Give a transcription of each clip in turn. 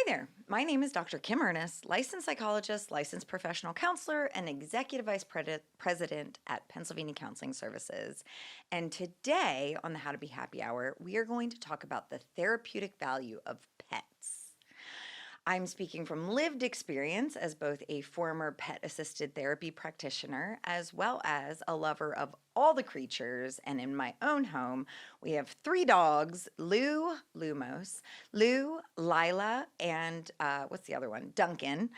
there. My name is Dr. Kim Ernest, licensed psychologist, licensed professional counselor, and executive vice president at Pennsylvania Counseling Services. And today on the How to Be Happy Hour, we are going to talk about the therapeutic value of pets. I'm speaking from lived experience as both a former pet-assisted therapy practitioner as well as a lover of all the creatures. And in my own home, we have 3 dogs, Lumos, Lou, Lila, and what's the other one? Duncan.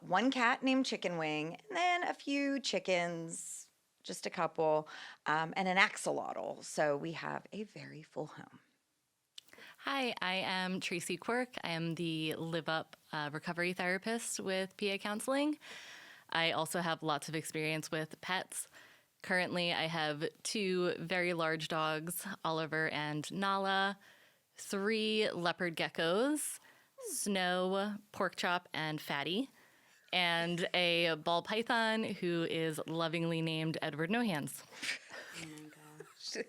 1 cat named Chicken Wing, and then a few chickens, just a couple, and an axolotl. So we have a very full home. Hi, I am Tracy Quirk. I am the Live Up recovery therapist with PA Counseling. I also have lots of experience with pets. Currently, I have 2 very large dogs, Oliver and Nala, 3 leopard geckos, Snow, Porkchop, and Fatty, and a ball python who is lovingly named Edward No Hands. Oh my gosh.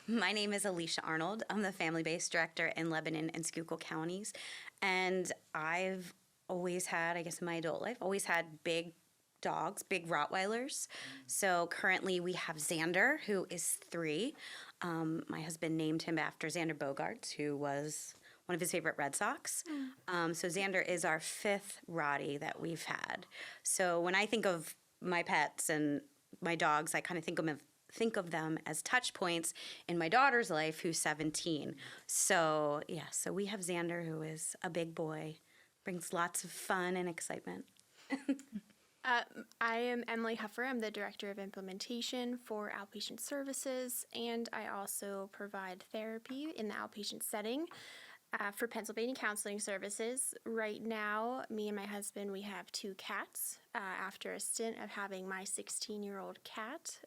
My name is Alicia Arnold. I'm the family-based director in Lebanon and Schuylkill counties. And I've always had, I guess in my adult life, always had big dogs, big Rottweilers. So currently we have Xander, who is 3. My husband named him after Xander Bogaerts, who was one of his favorite Red Sox. So Xander is our 5th Rottie that we've had. So when I think of my pets and my dogs, I kind of think of them as touch points in my daughter's life, who's 17. So we have Xander, who is a big boy, brings lots of fun and excitement. I am Emily Huffer. I'm the Director of Implementation for Outpatient Services, and I also provide therapy in the outpatient setting for Pennsylvania Counseling Services. Right now, me and my husband, we have 2 cats. After a stint of having my 16-year-old cat,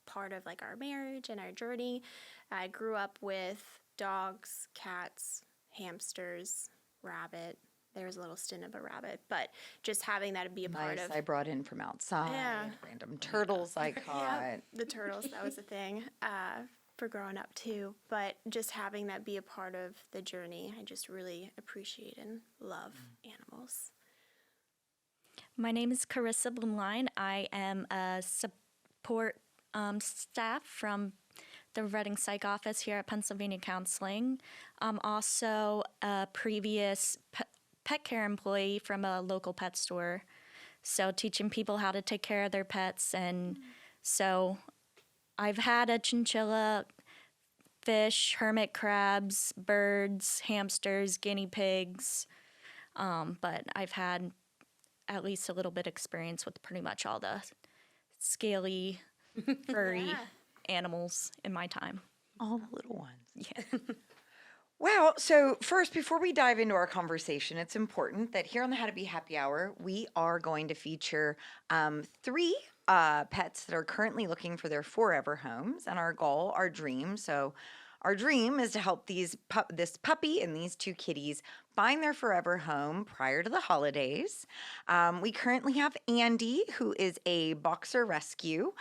part of like our marriage and our journey, I grew up with dogs, cats, hamsters, rabbit. There was a little stint of a rabbit, but just having that be a part of. I brought in from outside, random turtles I caught. Yeah, the turtles, that was a thing for growing up too. But just having that be a part of the journey, I just really appreciate and love animals. My name is Carissa Blumline. I am a support staff from the Reading Psych office here at Pennsylvania Counseling. I'm also a previous pet care employee from a local pet store, so teaching people how to take care of their pets. And so I've had a chinchilla, fish, hermit crabs, birds, hamsters, guinea pigs, but I've had at least a little bit experience with pretty much all the scaly, furry animals in my time. All the little ones. Yeah. Well, so first, before we dive into our conversation, it's important that here on the How to Be Happy Hour, we are going to feature 3 pets that are currently looking for their forever homes. And our goal, our dream, our dream is to help this puppy and these 2 kitties find their forever home prior to the holidays. We currently have Andy, who is a boxer rescue.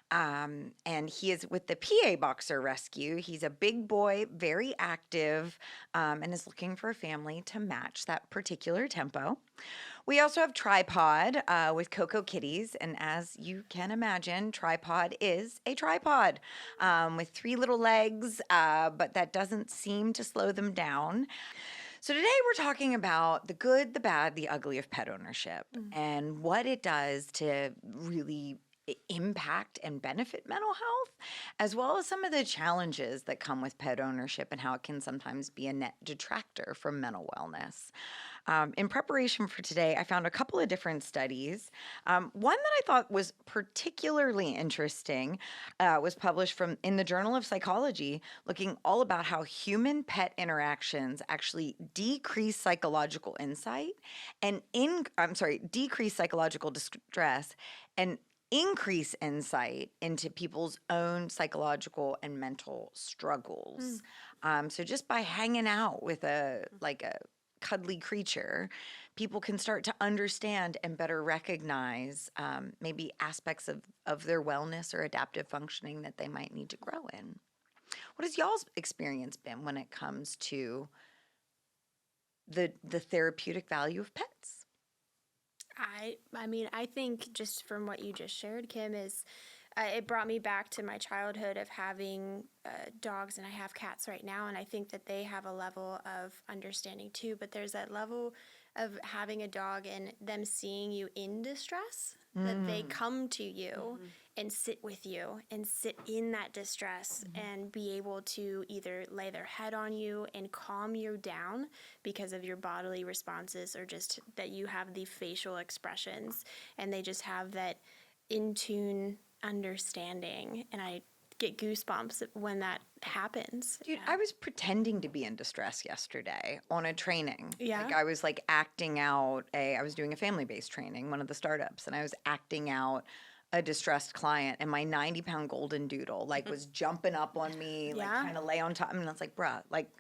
And he is with the PA Boxer Rescue. He's a big boy, very active, and is looking for a family to match that particular tempo. We also have Tripod with Coco Kitties, and as you can imagine, Tripod is a tripod with 3 little legs, but that doesn't seem to slow them down. So today we're talking about the good, the bad, the ugly of pet ownership and what it does to really impact and benefit mental health, as well as some of the challenges that come with pet ownership and how it can sometimes be a net detractor from mental wellness. In preparation for today, I found a couple of different studies. One that I thought was particularly interesting was published in the Journal of Psychology, looking all about how human-pet interactions actually decrease psychological insight and decrease psychological distress and increase insight into people's own psychological and mental struggles. So just by hanging out with a cuddly creature, people can start to understand and better recognize maybe aspects of their wellness or adaptive functioning that they might need to grow in. What has y'all's experience been when it comes to the therapeutic value of pets? I mean, I think just from what you just shared, Kim, is it brought me back to my childhood of having dogs, and I have cats right now, and I think that they have a level of understanding too. But there's that level of having a dog and them seeing you in distress, that they come to you and sit with you and sit in that distress and be able to either lay their head on you and calm you down because of your bodily responses, or just that you have the facial expressions and they just have that in tune understanding. And I get goosebumps when that happens. Dude, I was pretending to be in distress yesterday on a training. Yeah. Like I was like acting out I was doing a family-based training, one of the startups, and I was acting out a distressed client, and my 90-pound golden doodle like was jumping up on me, like Yeah. trying to lay on top. And I was like, bruh, like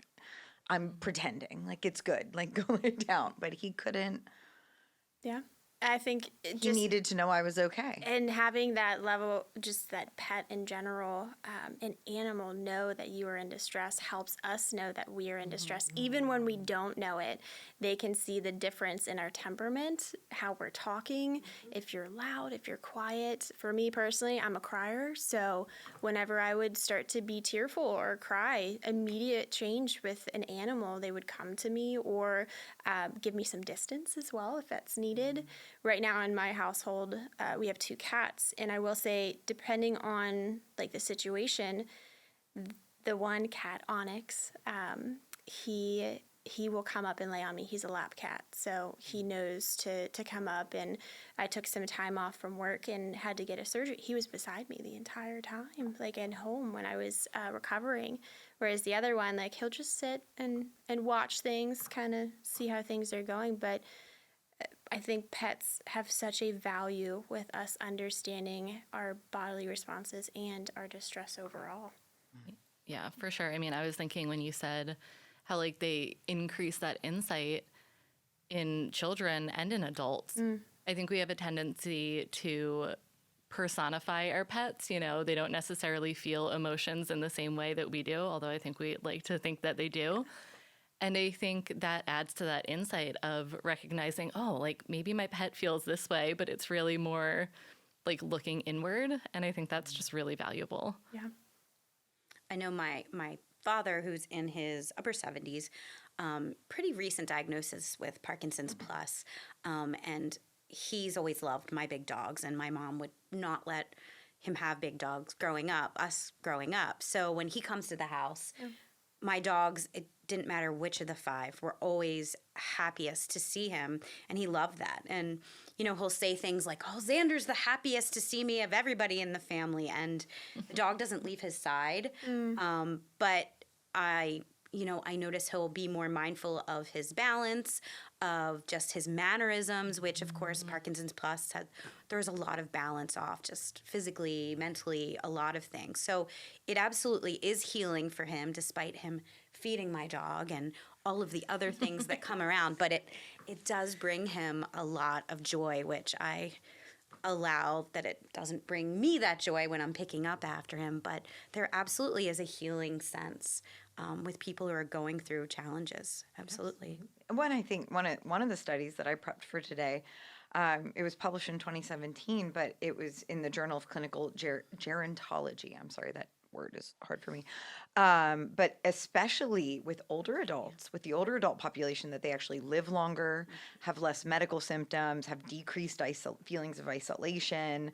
I'm pretending. Like it's good. Like go lay down. But he couldn't. Yeah. I think it He just needed to know I was okay. and having that level, just that pet in general, an animal know that you are in distress helps us know that we are in distress. Even when we don't know it, they can see the difference in our temperament, how we're talking, if you're loud, if you're quiet. For me personally, I'm a crier. So whenever I would start to be tearful or cry, immediate change with an animal, they would come to me or give me some distance as well if that's needed. Right now in my household, we have 2 cats, and I will say, depending on like the situation, the one cat, Onyx, he will come up and lay on me. He's a lap cat, so he knows to come up. And I took some time off from work and had to get a surgery. He was beside me the entire time, like at home when I was recovering. Whereas the other one, like he'll just sit and watch things, kind of see how things are going. But I think pets have such a value with us understanding our bodily responses and our distress overall. Yeah, for sure. I mean, I was thinking when you said how like they increase that insight in children and in adults. I think we have a tendency to personify our pets. You know, they don't necessarily feel emotions in the same way that we do, although I think we like to think that they do. And I think that adds to that insight of recognizing, oh, like maybe my pet feels this way, but it's really more like looking inward. And I think that's just really valuable. Yeah. I know my father, who's in his upper 70s, pretty recent diagnosis with Parkinson's plus, and he's always loved my big dogs, and my mom would not let him have big dogs us growing up. So when he comes to the house, my dogs, it didn't matter which of the 5, were always happiest to see him, and he loved that. And, you know, he'll say things like, oh, Xander's the happiest to see me of everybody in the family, and the dog doesn't leave his side. But I notice he'll be more mindful of his balance, of just his mannerisms, which, of course, Parkinson's plus, there's a lot of balance off, just physically, mentally, a lot of things. So it absolutely is healing for him, despite him feeding my dog and all of the other things that come around. But it does bring him a lot of joy, which I allow that it doesn't bring me that joy when I'm picking up after him. But there absolutely is a healing sense with people who are going through challenges. Absolutely. I think one of the studies that I prepped for today, it was published in 2017, but it was in the Journal of Clinical Gerontology. I'm sorry, that word is hard for me. But especially with older adults, with the older adult population, that they actually live longer, have less medical symptoms, have decreased feelings of isolation,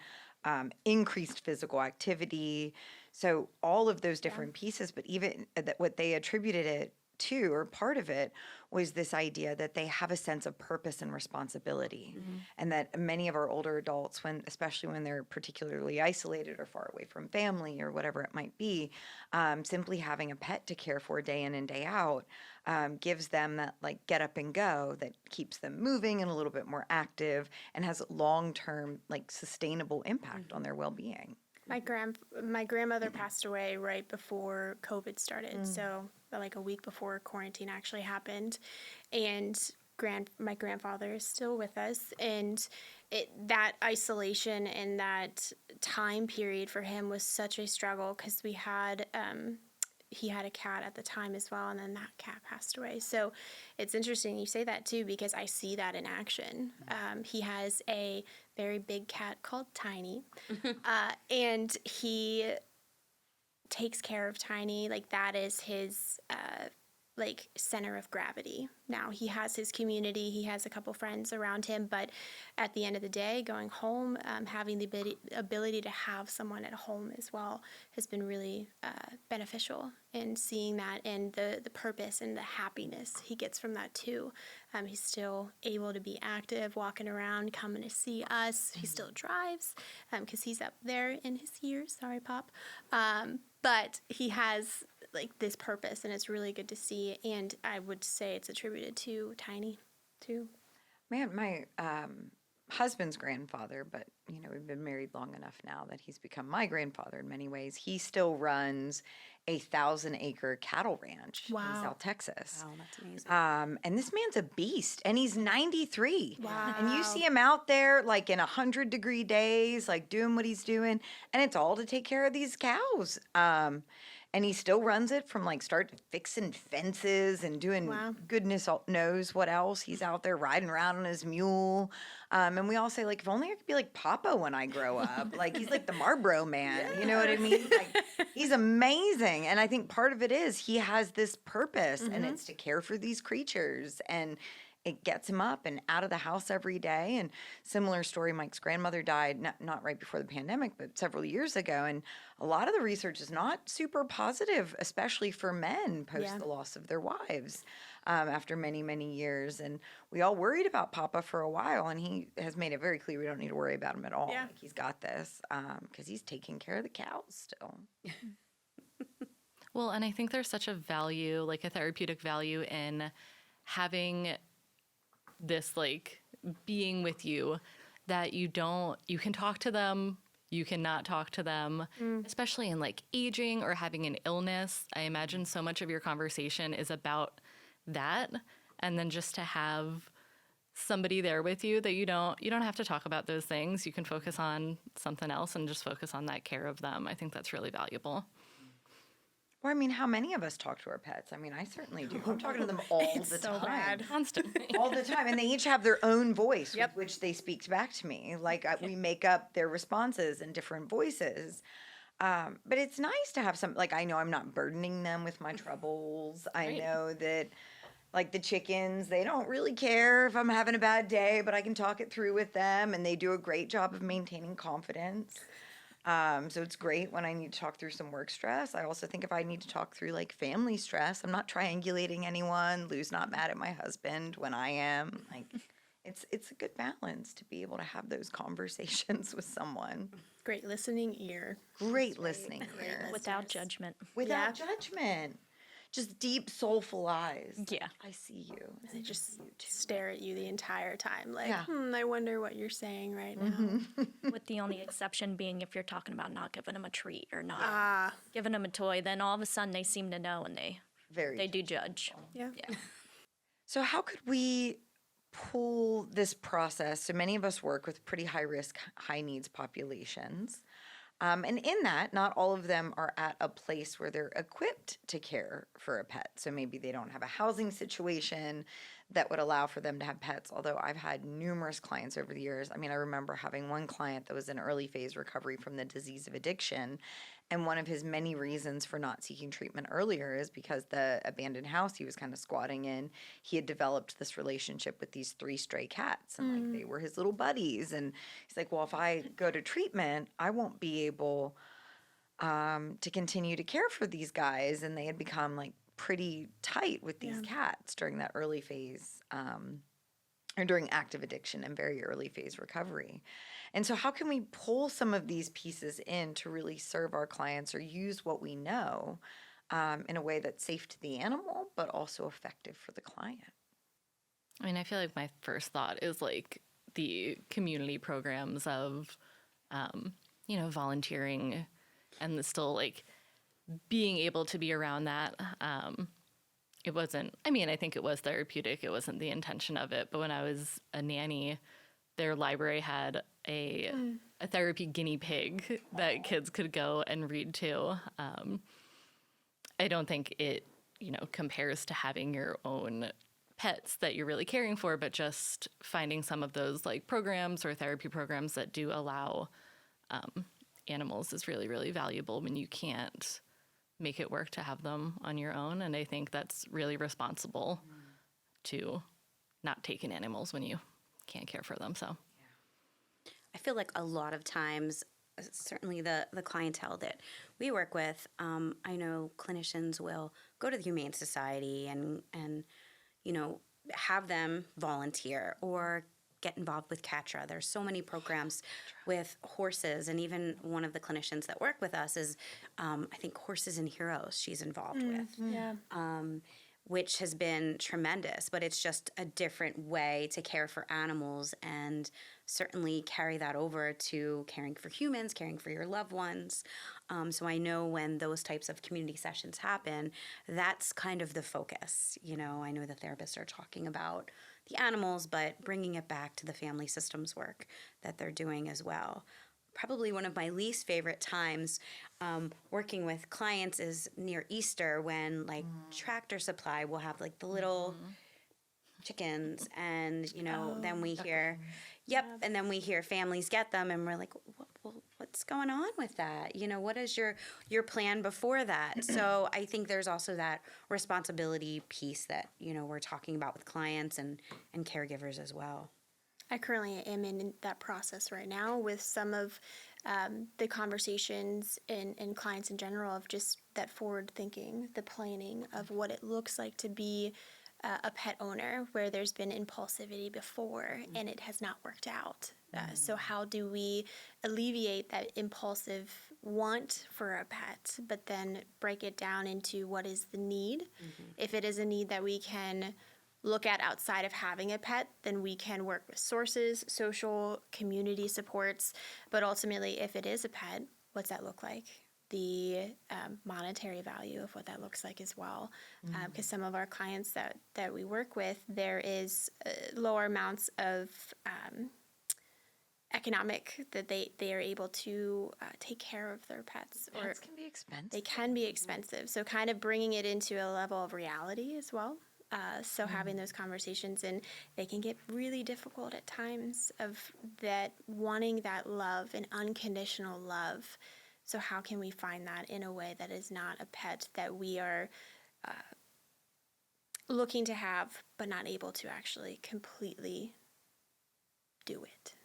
increased physical activity. So all of those different pieces, but even that what they attributed it to, or part of it, was this idea that they have a sense of purpose and responsibility. And that many of our older adults, especially when they're particularly isolated or far away from family or whatever it might be, simply having a pet to care for day in and day out gives them that like get up and go that keeps them moving and a little bit more active and has long-term like sustainable impact on their well-being. My grandmother passed away right before COVID started, so like a week before quarantine actually happened, and my grandfather is still with us, and that isolation and that time period for him was such a struggle because we had he had a cat at the time as well, and then that cat passed away. So it's interesting you say that too, because I see that in action. He has a very big cat called Tiny, and he takes care of Tiny. Like, that is his like center of gravity. Now he has his community, he has a couple friends around him, but at the end of the day, going home, having the ability to have someone at home as well has been really beneficial, and seeing that and the purpose and the happiness he gets from that too. He's still able to be active, walking around, coming to see us. He still drives because he's up there in his years. Sorry, Pop. But he has like this purpose, and it's really good to see. And I would say it's attributed to Tiny too. Man, my husband's grandfather, but we've been married long enough now that he's become my grandfather in many ways. He still runs a 1,000-acre cattle ranch in Wow. South Texas. Wow, that's amazing. And this man's a beast, and he's 93. Wow. And you see him out there like in 100-degree days, like doing what he's doing, and it's all to take care of these cows. And he still runs it from like start to fixing fences and doing Wow. goodness knows what else. He's out there riding around on his mule. And we all say, like, if only I could be like Papa when I grow up. Like, he's like the Marlboro man. You know what I mean? Like, he's amazing. And I think part of it is he has this purpose, and it's to care for these creatures. And it gets him up and out of the house every day. And similar story, Mike's grandmother died not right before the pandemic, but several years ago. And a lot of the research is not super positive, especially for men post the loss of their wives after many, many years. And we all worried about Papa for a while, and he has made it very clear we don't need to worry about him at all. Yeah. Like, he's got this because he's taking care of the cows still. Well, and I think there's such a value, like a therapeutic value in having this like being with you, that you can talk to them, you cannot talk to them, especially in like aging or having an illness. I imagine so much of your conversation is about that, and then just to have somebody there with you that you don't have to talk about those things. You can focus on something else and just focus on that care of them. I think that's really valuable. Well, I mean, how many of us talk to our pets? I mean, I certainly do. I'm talking to them all the so time. bad. Constantly. All the time, and they each have their own voice Yep. with which they speak back to me. Like, we make up their responses in different voices. But it's nice to have some, like, I know I'm not burdening them with my troubles. I Right. know that, like, the chickens, they don't really care if I'm having a bad day, but I can talk it through with them, and they do a great job of maintaining confidence. So it's great when I need to talk through some work stress. I also think if I need to talk through like family stress, I'm not triangulating anyone. Lou's not mad at my husband when I am. Like, it's a good balance to be able to have those conversations with someone. Great listening ear. Great listening ear. Without judgment. Without judgment. Just deep, soulful eyes. Yeah. I see you. They just stare at you the entire time. Like, Yeah. I wonder what you're saying right now. With the only exception being if you're talking about not giving them a treat or not giving them a toy, then all of a sudden they seem to know and Very they do judge. Yeah. So how could we pull this process? So many of us work with pretty high risk, high needs populations. And in that, not all of them are at a place where they're equipped to care for a pet. So maybe they don't have a housing situation that would allow for them to have pets. Although I've had numerous clients over the years. I mean, I remember having one client that was in early phase recovery from the disease of addiction. And one of his many reasons for not seeking treatment earlier is because the abandoned house he was kind of squatting in, he had developed this relationship with these 3 stray cats, and like they were his little buddies. And he's like, well, if I go to treatment, I won't be able to continue to care for these guys. And they had become like pretty tight with these cats during that early phase or during active addiction and very early phase recovery. And so how can we pull some of these pieces in to really serve our clients or use what we know in a way that's safe to the animal, but also effective for the client? I mean, I feel like my first thought is like the community programs of, volunteering and the still like being able to be around that. It wasn't, I think it was therapeutic. It wasn't the intention of it. But when I was a nanny, their library had a therapy guinea pig that kids could go and read to. I don't think it, compares to having your own pets that you're really caring for, but just finding some of those like programs or therapy programs that do allow animals is really, really valuable when you can't make it work to have them on your own. And I think that's really responsible to not take in animals when you can't care for them. So I feel like a lot of times, certainly the clientele that we work with, I know clinicians will go to the Humane Society and have them volunteer or get involved with CATRA. There's so many programs with horses, and even one of the clinicians that work with us is, I think, Horses and Heroes she's involved with. Yeah. Which has been tremendous, but it's just a different way to care for animals and certainly carry that over to caring for humans, caring for your loved ones. So I know when those types of community sessions happen, that's kind of the focus. I know the therapists are talking about the animals, but bringing it back to the family systems work that they're doing as well. Probably one of my least favorite times working with clients is near Easter when Tractor Supply will have the little chickens, and then we hear, and then we hear families get them, and we're like, what's going on with that? What is your plan before that? So I think there's also that responsibility piece that we're talking about with clients and caregivers as well. I currently am in that process right now with some of the conversations and clients in general of just that forward thinking, the planning of what it looks like to be a pet owner where there's been impulsivity before and it has not worked out. So how do we alleviate that impulsive want for a pet, but then break it down into what is the need? If it is a need that we can look at outside of having a pet, then we can work with sources, social, community supports. But ultimately, if it is a pet, what's that look like? The monetary value of what that looks like as well. Because some of our clients that we work with, there is lower amounts of economic that they are able to take care of their pets. Pets can be expensive. They can be expensive. So kind of bringing it into a level of reality as well. So having those conversations, and they can get really difficult at times of that wanting that love and unconditional love. So how can we find that in a way that is not a pet that we are looking to have, but not able to actually completely do it?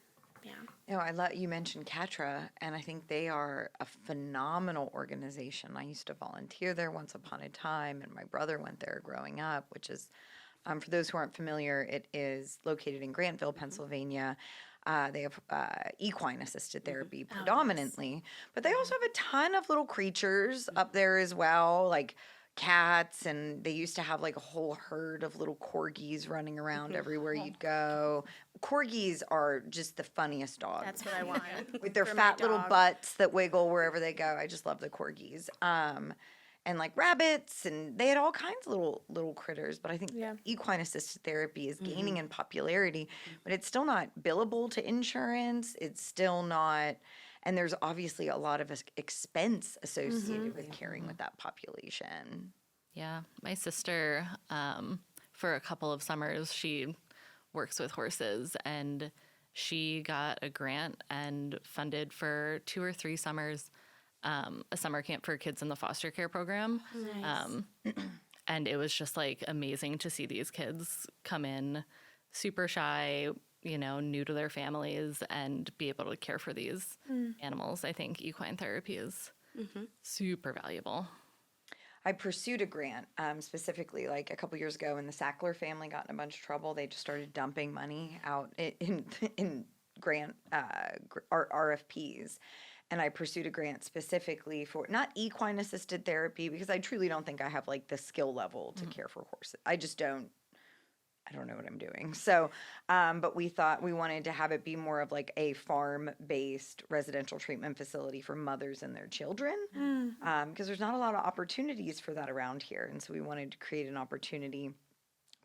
Yeah. I love you mentioned CATRA, and I think they are a phenomenal organization. I used to volunteer there once upon a time, and my brother went there growing up, which is, for those who aren't familiar, it is located in Grantville, Pennsylvania. They have equine assisted therapy predominantly, but they also have a ton of little creatures up there as well, like cats, and they used to have a whole herd of little corgis running around everywhere you'd go. Corgis are just the funniest dogs. That's what I want. With their for my fat little dog. butts that wiggle wherever they go. I just love the corgis. And rabbits, and they had all kinds of little critters. But I think equine assisted therapy is gaining in popularity, but it's still not billable to insurance. It's still not, and there's obviously a lot of expense associated with caring with that population. yeah, my sister, for a couple of summers, she works with horses, and she got a grant and funded for 2 or 3 summers a summer camp for kids in the foster care program. Nice. And it was just amazing to see these kids come in super shy, new to their families, and be able to care for these animals. I think equine therapy is super valuable. I pursued a grant specifically a couple years ago when the Sackler family got in a bunch of trouble. They just started dumping money out in grant RFPs. And I pursued a grant specifically for not equine assisted therapy, because I truly don't think I have the skill level to care for horses. I don't know what I'm doing. So, but we thought we wanted to have it be more of a farm-based residential treatment facility for mothers and their children, because there's not a lot of opportunities for that around here. And so we wanted to create an opportunity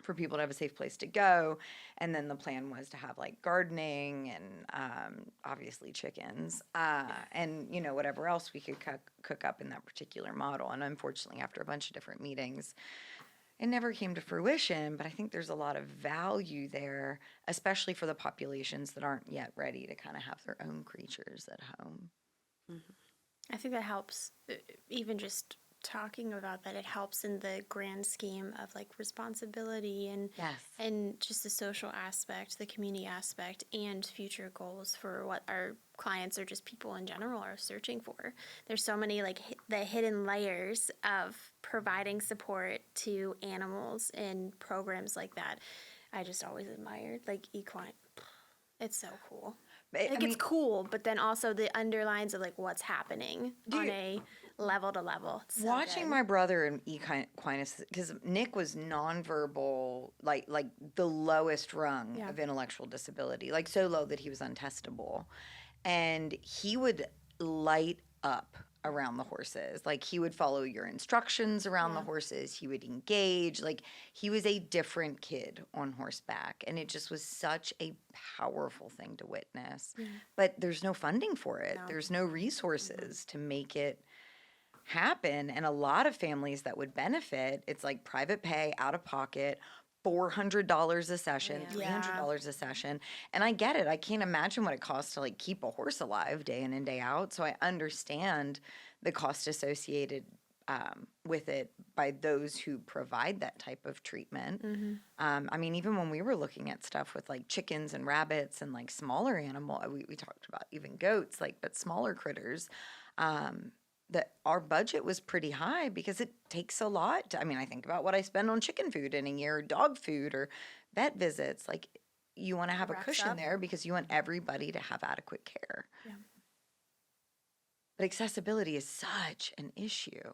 for people to have a safe place to go. And then the plan was to have like gardening and obviously chickens and, you know, whatever else we could cook up in that particular model. And unfortunately, after a bunch of different meetings, it never came to fruition. But I think there's a lot of value there, especially for the populations that aren't yet ready to kind of have their own creatures at home. I think that helps, even just talking about that, it helps in the grand scheme of like responsibility and Yes. and just the social aspect, the community aspect, and future goals for what our clients or just people in general are searching for. There's so many like the hidden layers of providing support to animals in programs like that. I just always admired like equine. It's so cool. But, Like it's cool, but then also the underlines of like what's happening on a level to level. It's so watching good. my brother in equinus, because Nick was nonverbal, like the lowest rung Yeah. of intellectual disability, like so low that he was untestable, and he would light up around the horses. Like he would follow your instructions around the horses. He would engage. Like he was a different kid on horseback, and it just was such a powerful thing to witness. But there's no funding for it. No. There's no resources to make it happen. And a lot of families that would benefit, it's like private pay, out of pocket, $400 a session, Yeah. $300 a session. And I get it. I can't imagine what it costs to like keep a horse alive day in and day out. So I understand the cost associated with it by those who provide that type of treatment. I mean, even when we were looking at stuff with like chickens and rabbits and like smaller animal, we talked about even goats, like, but smaller critters, that our budget was pretty high because it takes a lot. I mean, I think about what I spend on chicken food in a year, or dog food, or vet visits. Like, you want to have a Racks cushion up. there because you want everybody to have adequate care. Yeah. But accessibility is such an issue.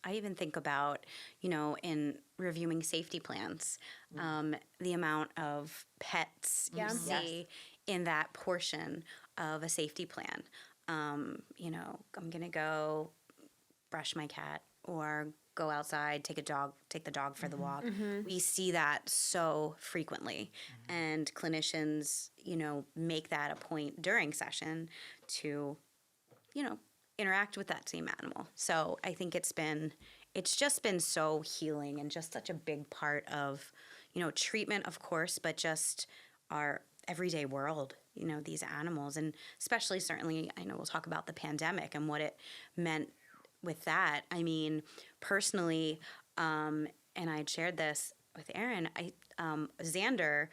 I even think about, you know, in reviewing safety plans, the amount of pets Yeah. you see in that portion of a safety plan. You know, I'm going to go brush my cat or go outside, take the dog for the walk. We see that so frequently. And clinicians, you know, make that a point during session to, you know, interact with that same animal. So I think it's just been so healing and just such a big part of, you know, treatment, of course, but just our everyday world, you know, these animals. And especially, certainly, I know we'll talk about the pandemic and what it meant with that. I mean, personally, and I had shared this with Aaron, Xander,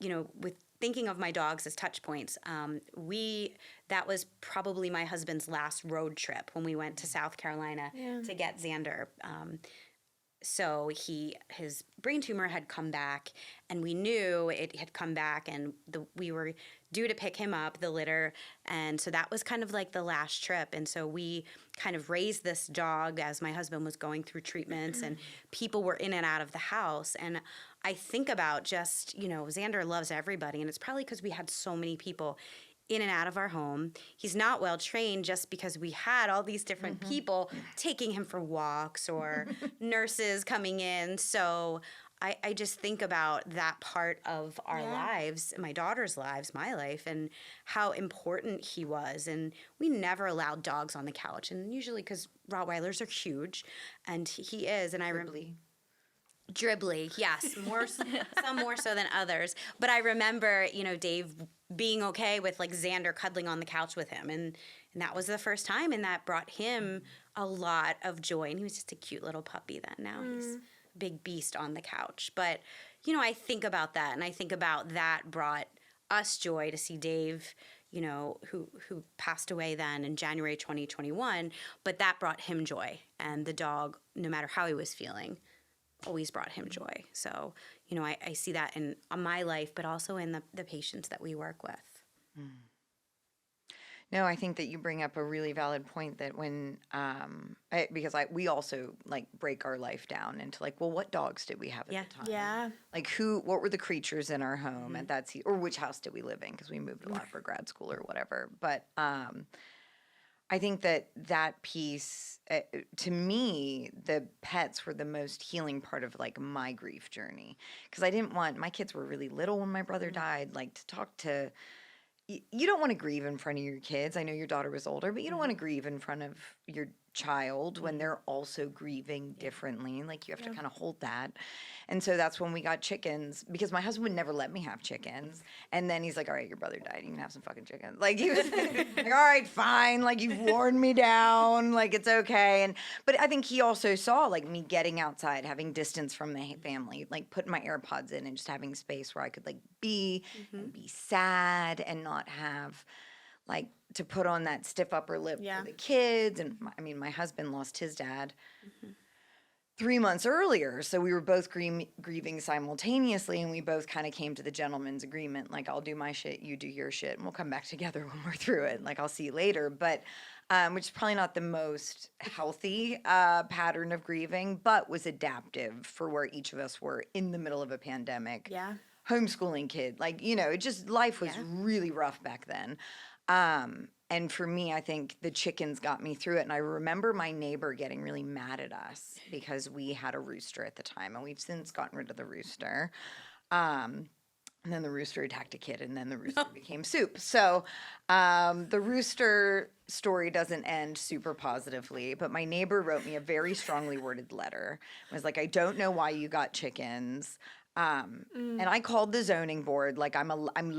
you know, with thinking of my dogs as touch points, that was probably my husband's last road trip when we went to South Carolina to get Xander. So his brain tumor had come back, and we knew it had come back, and we were due to pick him up, the litter, and so that was kind of like the last trip. And so we kind of raised this dog as my husband was going through treatments, and people were in and out of the house. And I think about just, you know, Xander loves everybody, and it's probably because we had so many people in and out of our home. He's not well trained just because we had all these different people taking him for walks or nurses coming in. So I just think about that part of our lives, my daughter's lives, my life, and how important he was. And we never allowed dogs on the couch. And usually because Rottweilers are huge, and he is. And I remember. Dribbly, yes, some more so than others. But I remember, you know, Dave being okay with like Xander cuddling on the couch with him, and that was the first time, and that brought him a lot of joy. And he was just a cute little puppy then. Now he's a big beast on the couch. But you know, I think about that, and I think about that brought us joy to see Dave, you know, who passed away then in January 2021. But that brought him joy, and the dog, no matter how he was feeling, always brought him joy. So, you know, I see that in my life, but also in the patients that we work with. No, I think that you bring up a really valid point that when, because we also like break our life down into like, well, what dogs did we have at the time? Yeah. Like what were the creatures in our home at or which house did we live in? Because we moved a lot for grad school or whatever. But I I think that piece, to me, the pets were the most healing part of like my grief journey. Because I didn't want, my kids were really little when my brother died, like to talk to, you don't want to grieve in front of your kids. I know your daughter was older, but you don't want to grieve in front of your child when they're also grieving differently. Like you have to kind of hold that. And so that's when we got chickens, because my husband would never let me have chickens. And then he's like, all right, your brother died. You can have some fucking chickens. Like he was like, all right, fine. Like you've worn me down. Like it's okay. But I think he also saw like me getting outside, having distance from the family, like putting my AirPods in and just having space where I could like be and be sad and not have like to put on that stiff upper lip for the kids. And my husband lost his dad 3 months earlier. So we were both grieving simultaneously. And we both kind of came to the gentleman's agreement. Like, I'll do my shit, you do your shit, and we'll come back together when we're through it. Like, I'll see you later. But, which is probably not the most healthy pattern of grieving, but was adaptive for where each of us were in the middle of a pandemic. Yeah. Homeschooling kid. Like, it just life was really rough back then. And for me, I think the chickens got me through it. And I remember my neighbor getting really mad at us because we had a rooster at the time, and we've since gotten rid of the rooster. And then the rooster attacked a kid, and then the rooster became soup. So the rooster story doesn't end super positively, but my neighbor wrote me a very strongly worded letter. It was like, I don't know why you got chickens. And I called the zoning board, like I'm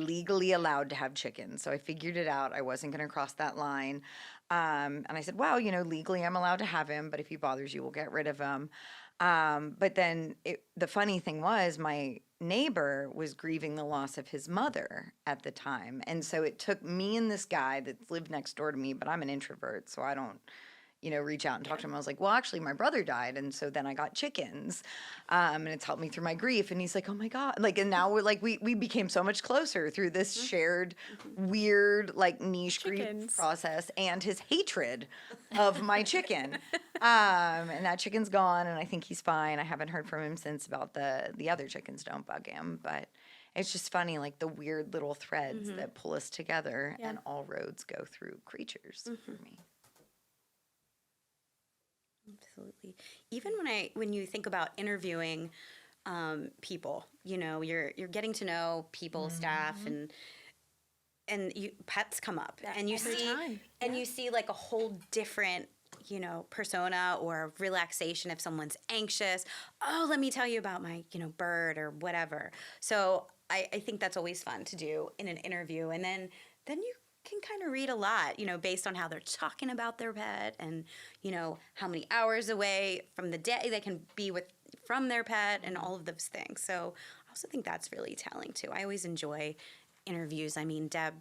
legally allowed to have chickens. So I figured it out. I wasn't going to cross that line. And I said, well, legally I'm allowed to have him, but if he bothers you, we'll get rid of him. But then the funny thing was my neighbor was grieving the loss of his mother at the time. And so it took me and this guy that lived next door to me, but I'm an introvert, so I don't reach out and talk to him. I was like, well, actually, my brother died. And so then I got chickens. And it's helped me through my grief. And he's like, oh my God. Like, and now we're like, we became so much closer through this shared, weird, like niche grief process and his hatred of my chicken. And that chicken's gone. And I think he's fine. I haven't heard from him since about the other chickens don't bug him. But it's just funny, like the weird little threads that pull us together, and all roads go through creatures for me. Absolutely. Even when you think about interviewing people, you're getting to know people, staff, and pets come up, and you see like a whole different persona or relaxation if someone's anxious. Oh, let me tell you about my bird or whatever. So I think that's always fun to do in an interview, and then you can kind of read a lot, based on how they're talking about their pet and, how many hours away from the day they can be from their pet and all of those things. So I also think that's really telling too. I always enjoy interviews. I mean, Deb,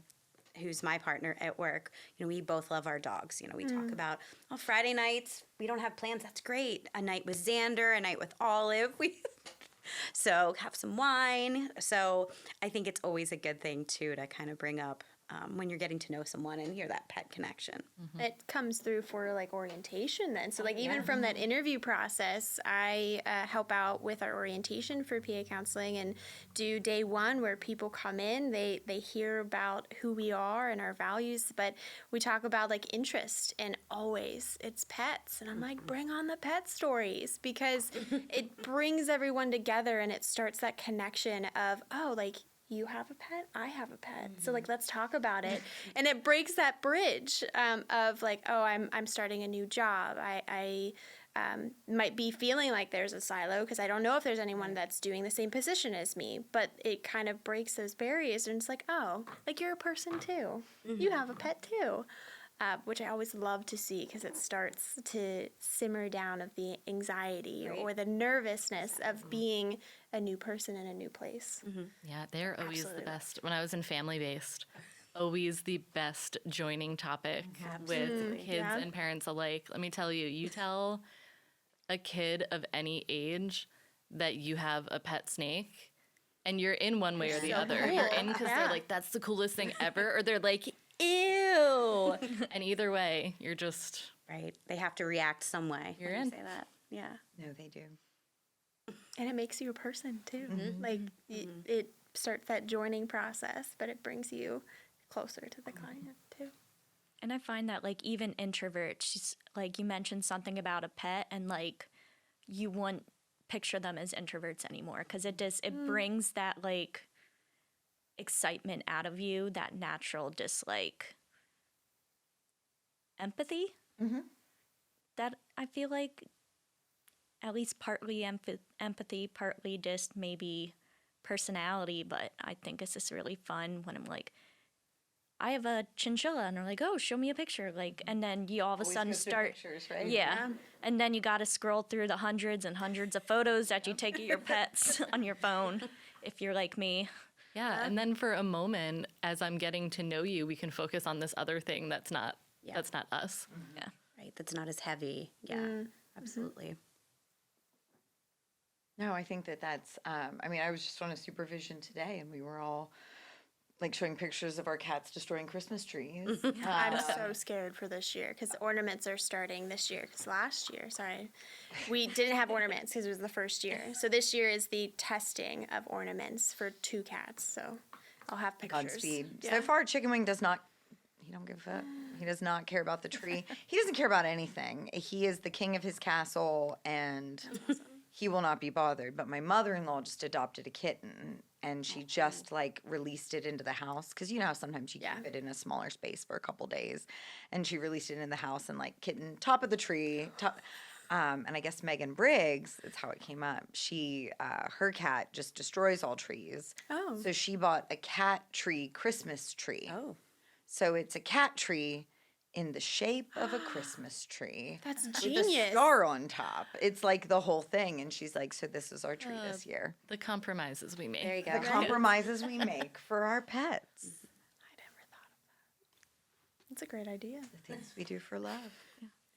who's my partner at work, we both love our dogs. We talk about, Friday nights, we don't have plans. That's great. A night with Xander, a night with Olive. So have some wine. So I think it's always a good thing too to kind of bring up when you're getting to know someone and hear that pet connection. It comes through for like orientation then. So like even from that interview process, I help out with our orientation for PA counseling and do day one where people come in, they hear about who we are and our values, but we talk about like interest, and always it's pets. And I'm like, bring on the pet stories, because it brings everyone together and it starts that connection of, like, you have a pet, I have a pet. So like, let's talk about it. And it breaks that bridge of like, I'm starting a new job. I might be feeling like there's a silo because I don't know if there's anyone that's doing the same position as me, but it kind of breaks those barriers. And it's like, like you're a person too. You have a pet too. Which I always love to see because it starts to simmer down of the anxiety or the nervousness of being a new person in a new place. Yeah, they're always the best. When I was in family-based, always the best joining topic with kids and parents alike. Let me tell you, you tell a kid of any age that you have a pet snake, and you're in one way or the other. Cool. You're in because they're like, that's the coolest thing ever, or they're like, ew. And either way, you're just... Right. They have to react some way. You're in. Say that. Yeah. No, they do. And it makes you a person too. Like it starts that joining process, but it brings you closer to the client too. And I find that like even introverts, like you mentioned something about a pet, and like you wouldn't picture them as introverts anymore because it brings that like excitement out of you, that natural just like empathy that I feel like at least partly empathy, partly just maybe personality. But I think it's just really fun when I'm like, I have a chinchilla, and they're like, "Oh, show me a picture." Like, and then you all of a Always sudden goes through start, pictures, right? yeah, and then you got to scroll through the hundreds and hundreds of photos that you take of your pets on your phone, if you're like me. Yeah, and then for a moment, as I'm getting to know you, we can focus on this other thing that's not us. Yeah. Right. That's not as heavy. Yeah. Absolutely. No, I think that's, I mean, I was just on a supervision today and we were all like showing pictures of our cats destroying Christmas trees. I'm so scared for this year because ornaments are starting this year. Because last year, we didn't have ornaments because it was the first year. So this year is the testing of ornaments for 2 cats. So I'll have pictures. Godspeed. Yeah. So far, Chicken Wing does not, he don't give a fuck. He does not care about the tree. He doesn't care about anything. He is the king of his castle and he will not be bothered. But my mother-in-law just adopted a kitten and she just like released it into the house because you know how sometimes you keep it in a smaller space for a couple days, and she released it in the house and like kitten top of the tree top. And I guess Megan Briggs, that's how it came up. She, her cat just destroys all trees. Oh. So she bought a cat tree Christmas tree. Oh. So it's a cat tree in the shape of a Christmas tree. That's with a genius. star on top. It's like the whole thing. And she's like, so this is our tree this year. The compromises we make. There you go. The compromises we make for our pets. I never thought of that. That's a great idea. The things we do for love.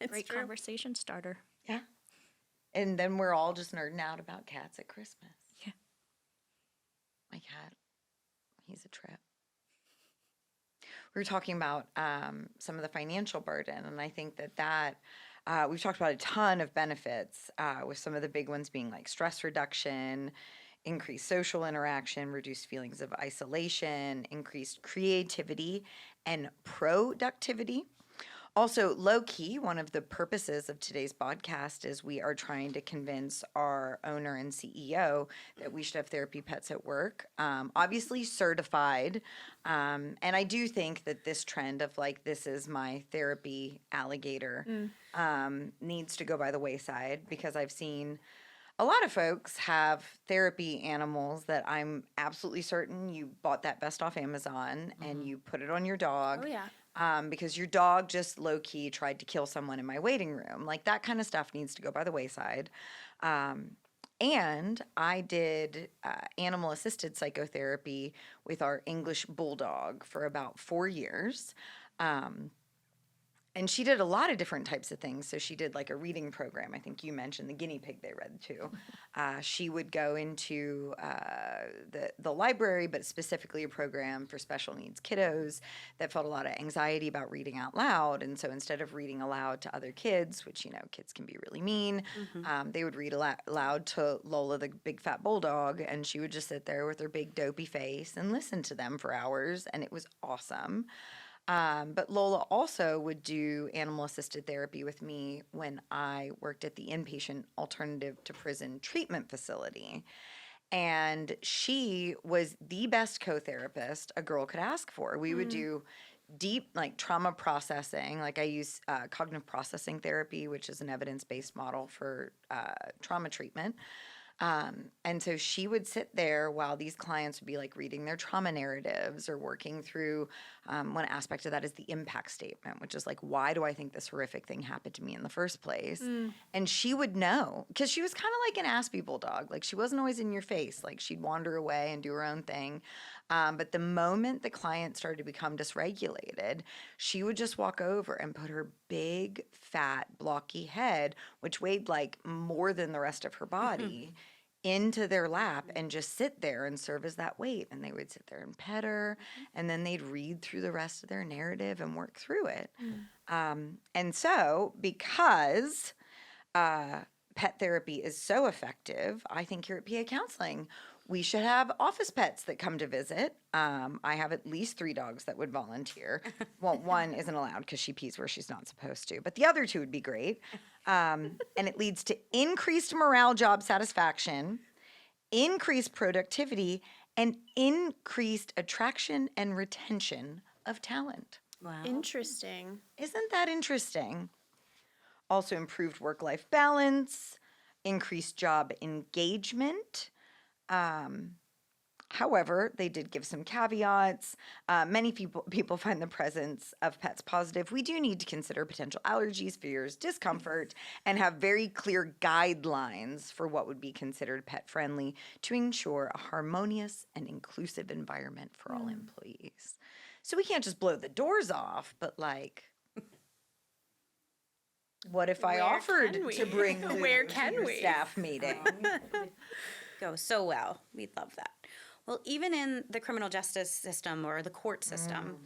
It's Great true. conversation starter. Yeah. And then we're all just nerding out about cats at Christmas. Yeah. My cat, he's a trip. We were talking about some of the financial burden, and I think that we've talked about a ton of benefits, with some of the big ones being like stress reduction, increased social interaction, reduced feelings of isolation, increased creativity and productivity. Also, low key, one of the purposes of today's podcast is we are trying to convince our owner and CEO that we should have therapy pets at work. Obviously certified. And I do think that this trend of like, this is my therapy alligator, needs to go by the wayside because I've seen a lot of folks have therapy animals that I'm absolutely certain you bought that best off Amazon and you put it on your dog. Oh, yeah. Because your dog just low key tried to kill someone in my waiting room. Like that kind of stuff needs to go by the wayside. And I did animal assisted psychotherapy with our English bulldog for about 4 years. And she did a lot of different types of things. So she did like a reading program. I think you mentioned the guinea pig they read too. She would go into the library, but specifically a program for special needs kiddos that felt a lot of anxiety about reading out loud. And so instead of reading aloud to other kids, which, you know, kids can be really mean, they would read aloud to Lola, the big fat bulldog. And she would just sit there with her big dopey face and listen to them for hours. And it was awesome. But Lola also would do animal-assisted therapy with me when I worked at the inpatient alternative to prison treatment facility. And she was the best co-therapist a girl could ask for. We would do deep, like, trauma processing. Like, I use cognitive processing therapy, which is an evidence-based model for trauma treatment. And so she would sit there while these clients would be like reading their trauma narratives or working through one aspect of that is the impact statement, which is like, why do I think this horrific thing happened to me in the first place? And she would know because she was kind of like an Aspie bulldog. Like she wasn't always in your face. Like she'd wander away and do her own thing. But the moment the client started to become dysregulated, she would just walk over and put her big, fat, blocky head, which weighed like more than the rest of her body, into their lap and just sit there and serve as that weight. And they would sit there and pet her, and then they'd read through the rest of their narrative and work through it. And so, because pet therapy is so effective, I think here at PA Counseling, we should have office pets that come to visit. I have at least 3 dogs that would volunteer. Well, one isn't allowed because she pees where she's not supposed to, but the other 2 would be great. And it leads to increased morale, job satisfaction, increased productivity, and increased attraction and retention of talent. Wow. Interesting. Isn't that interesting? Also improved work-life balance, increased job engagement. However, they did give some caveats. Many people find the presence of pets positive. We do need to consider potential allergies, fears, discomfort, and have very clear guidelines for what would be considered pet-friendly to ensure a harmonious and inclusive environment for all employees. So we can't just blow the doors off, but like, what if I Where offered can we? to bring Lou Where to can your we? staff meeting? Go so well. We'd love that. Well, even in the criminal justice system or the court system,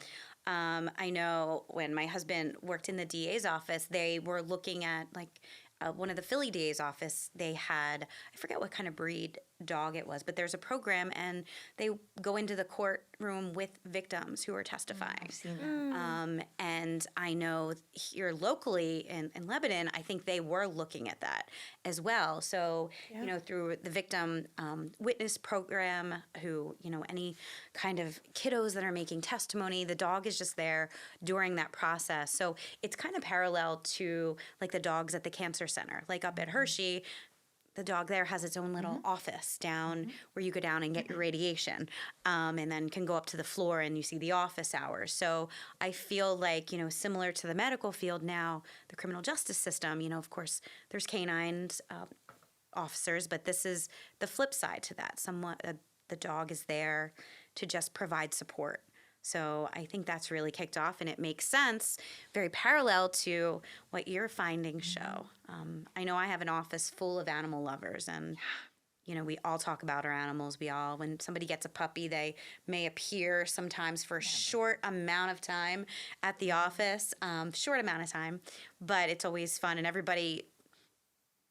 I know when my husband worked in the DA's office, they were looking at like one of the Philly DA's office. They had, I forget what kind of breed dog it was, but there's a program and they go into the courtroom with victims who are testifying. I've seen that. And I know here locally in Lebanon, I think they were looking at that as well. So, you know, through the victim witness program, who, you know, any kind of kiddos that are making testimony, the dog is just there during that process. So it's kind of parallel to like the dogs at the cancer center, like up at Hershey. The dog there has its own little office down where you go down and get your radiation, and then can go up to the floor and you see the office hours. So I feel like, you know, similar to the medical field now, the criminal justice system, you know, of course, there's canines officers, but this is the flip side to that. Somewhat, the dog is there to just provide support. So I think that's really kicked off, and it makes sense, very parallel to what your findings show. I know I have an office full of animal lovers, and you know, we all talk about our animals. When somebody gets a puppy, they may appear sometimes for a short amount of time at the office, short amount of time, but it's always fun, and everybody,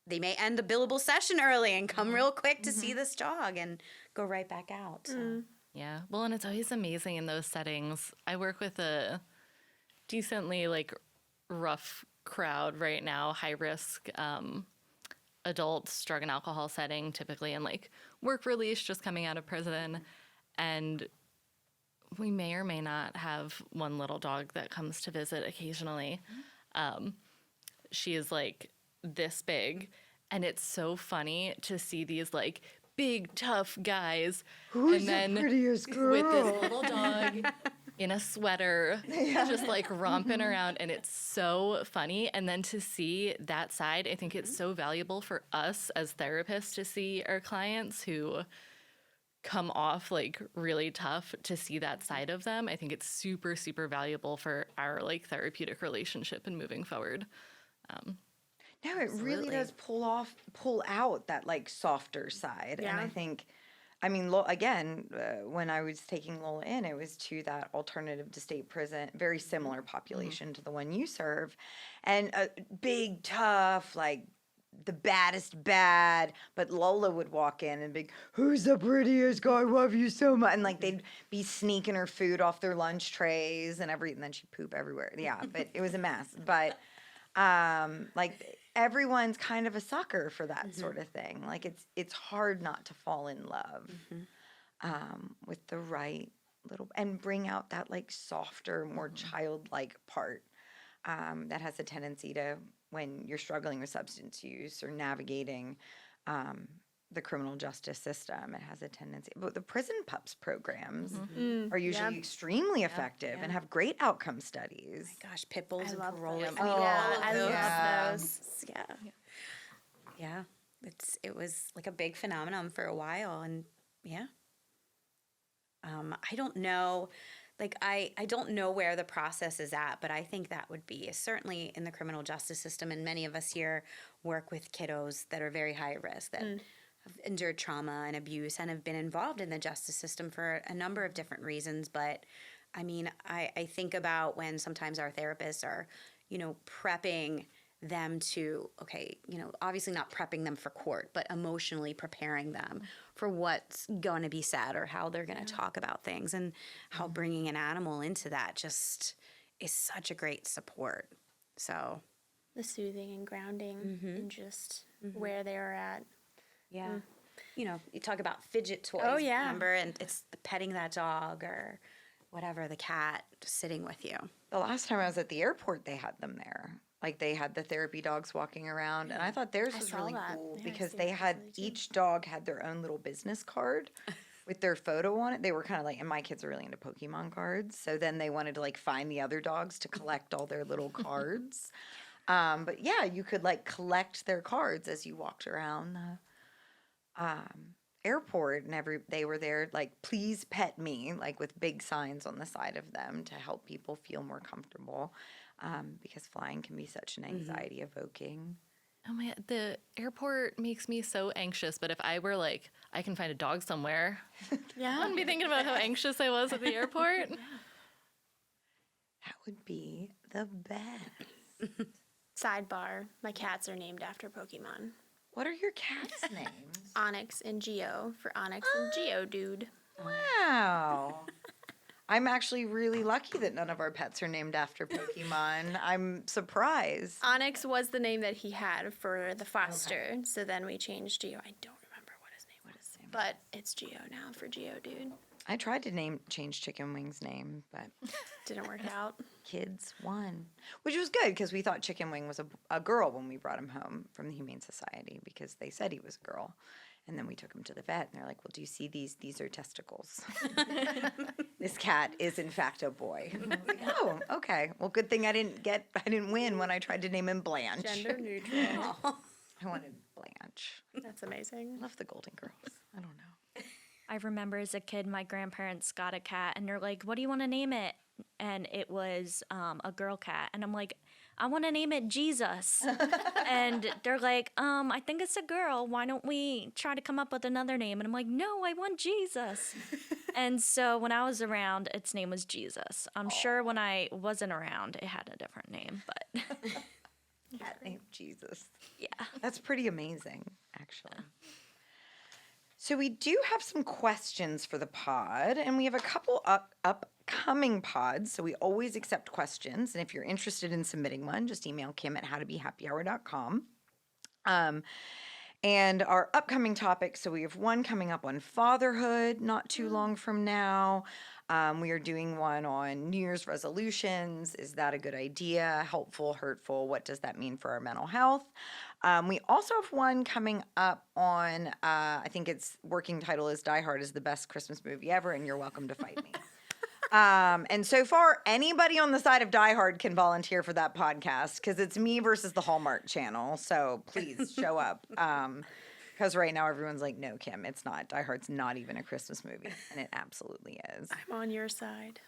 they may end the billable session early and come real quick to see this dog and go right back out. So. Yeah. Well, and it's always amazing in those settings. I work with a decently like rough crowd right now, high risk adults, drug and alcohol setting, typically in like work release, just coming out of prison. And we may or may not have one little dog that comes to visit occasionally. She is like this big, and it's so funny to see these like big tough guys, Who's and then the prettiest girl? with this little dog in a sweater, just like romping around, and it's so funny. And then to see that side, I think it's so valuable for us as therapists to see our clients who come off like really tough, to see that side of them. I think it's super, super valuable for our like therapeutic relationship and moving forward. No, it really does pull out that like softer side. And I think, I mean, again, when I was taking Lola in, it was to that alternative to state prison, very similar population to the one you serve. And a big, tough, like the baddest bad, but Lola would walk in and be, who's the prettiest guy? I love you so much. And like they'd be sneaking her food off their lunch trays and then she'd poop everywhere. Yeah, but it was a mess. But like everyone's kind of a sucker for that sort of thing. Like it's hard not to fall in love with the right little, and bring out that like softer, more childlike part that has a tendency to, when you're struggling with substance use or navigating the criminal justice system, it has a tendency. But the prison pups programs are usually extremely effective and have great outcome studies. Gosh, pit bulls and love parole. those. I mean, all of I those. love those. Yeah. It was like a big phenomenon for a while, and I don't know, like I don't know where the process is at, but I think that would be certainly in the criminal justice system, and many of us here work with kiddos that are very high risk, that have endured trauma and abuse and have been involved in the justice system for a number of different reasons. But I mean, I think about when sometimes our therapists are, you know, prepping them to, okay, obviously not prepping them for court, but emotionally preparing them for what's going to be said or how they're going to talk about things, and how bringing an animal into that just is such a great support. So, The soothing and grounding and just where they are at. yeah. You talk about fidget toys, Oh, yeah. remember? And it's petting that dog or whatever, the cat just sitting with you. The last time I was at the airport, they had them there. Like they had the therapy dogs walking around, and I thought theirs I was saw really that. cool Yeah, I've because seen they that had recently, too. each dog had their own little business card with their photo on it. They were kind of like, and my kids are really into Pokemon cards, so then they wanted to like find the other dogs to collect all their little cards. But yeah, you could like collect their cards as you walked around the airport, and they were there like, please pet me, like with big signs on the side of them to help people feel more comfortable, because flying can be such an anxiety evoking. Oh my, the airport makes me so anxious, but if I were like, I can find a dog somewhere, I Yeah. wouldn't be thinking about how anxious I was at the airport. That would be the best. Sidebar, my cats are named after Pokemon. What are your cats' names? Onyx and Geo for Onyx and Geodude. Wow. I'm actually really lucky that none of our pets are named after Pokemon. I'm surprised. Onyx was the name that he had for the foster, so then we changed Geo. I don't remember what his name was, but it's Geo now for Geodude. I tried to change Chicken Wing's name, but Didn't work out. kids won, which was good because we thought Chicken Wing was a girl when we brought him home from the Humane Society because they said he was a girl. And then we took him to the vet, and they're like, well, do you see these? These are testicles. This cat is, in fact, a boy. I was like, oh, okay. Well, good thing I didn't win when I tried to name him Blanche. Gender neutral. I wanted Blanche. That's amazing. I love the Golden Girls. I don't know. I remember as a kid, my grandparents got a cat, and they're like, "What do you want to name it?" And it was a girl cat, and I'm like, "I want to name it Jesus." And they're like, "I think it's a girl. Why don't we try to come up with another name?" And I'm like, "No, I want Jesus." And so when I was around, its name was Jesus. I'm sure when I wasn't around, it had a different name, but Cat named Jesus. yeah. That's pretty amazing, actually. So we do have some questions for the pod, and we have a couple upcoming pods. So we always accept questions, and if you're interested in submitting one, just email kim@howtobehappyhour.com. And our upcoming topics, so we have one coming up on fatherhood not too long from now. We are doing one on New Year's resolutions. Is that a good idea? Helpful, hurtful? What does that mean for our mental health? We also have one coming up on, I think its working title is Die Hard is the best Christmas movie ever, and you're welcome to fight me. And so far, anybody on the side of Die Hard can volunteer for that podcast because it's me versus the Hallmark Channel. So please show up. Because right now everyone's like, no, Kim, it's not. Die Hard's not even a Christmas movie. And it absolutely is. I'm on your side.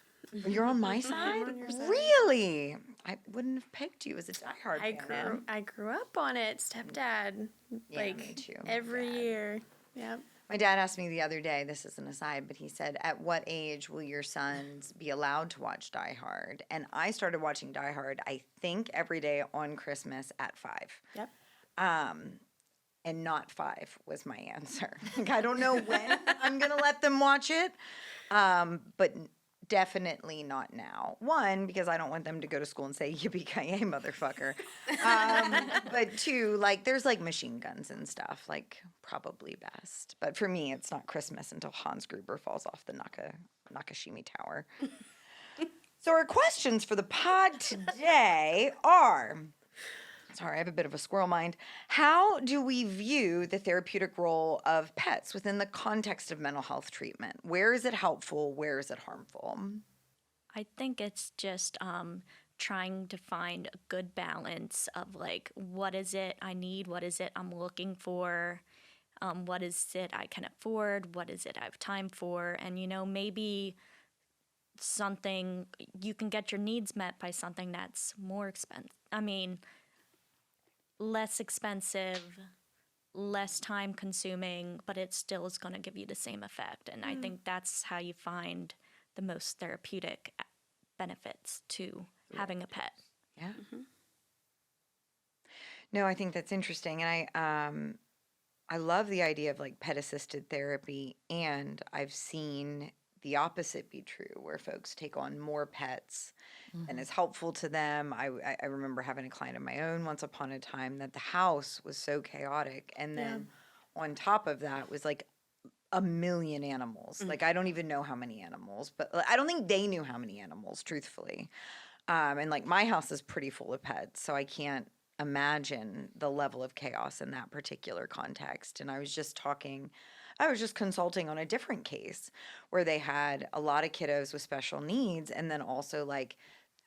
You're on my side? on your side. Really? I wouldn't have picked you as a Die Hard I fan. grew up on it. Stepdad, Yeah, like me too. every Dad. year. Yep. My dad asked me the other day, this is an aside, but he said, at what age will your sons be allowed to watch Die Hard? And I started watching Die Hard, I think, every day on Christmas at 5. Yep. And not 5 was my answer. Like, I don't know when I'm going to let them watch it, but definitely not now. One, because I don't want them to go to school and say, yippee-ki-yay, motherfucker. But two, like, there's, like, machine guns and stuff, like, probably best. But for me, it's not Christmas until Hans Gruber falls off the Nakashima Tower. So our questions for the pod today are... Sorry, I have a bit of a squirrel mind. How do we view the therapeutic role of pets within the context of mental health treatment? Where is it helpful? Where is it harmful? I think it's just trying to find a good balance of like, what is it I need? What is it I'm looking for? What is it I can afford? What is it I have time for? And, maybe something, you can get your needs met by something that's more expensive. Less expensive, less time consuming, but it still is going to give you the same effect. And I think that's how you find the most therapeutic benefits to having a pet. Yeah. No, I think that's interesting, and I love the idea of like pet assisted therapy, and I've seen the opposite be true, where folks take on more pets than is helpful to them. I remember having a client of my own once upon a time that the house was so chaotic, and then on top of that was like a million animals. Like I don't even know how many animals, but I don't think they knew how many animals, truthfully. And like my house is pretty full of pets, so I can't imagine the level of chaos in that particular context. And I was just consulting on a different case where they had a lot of kiddos with special needs and then also like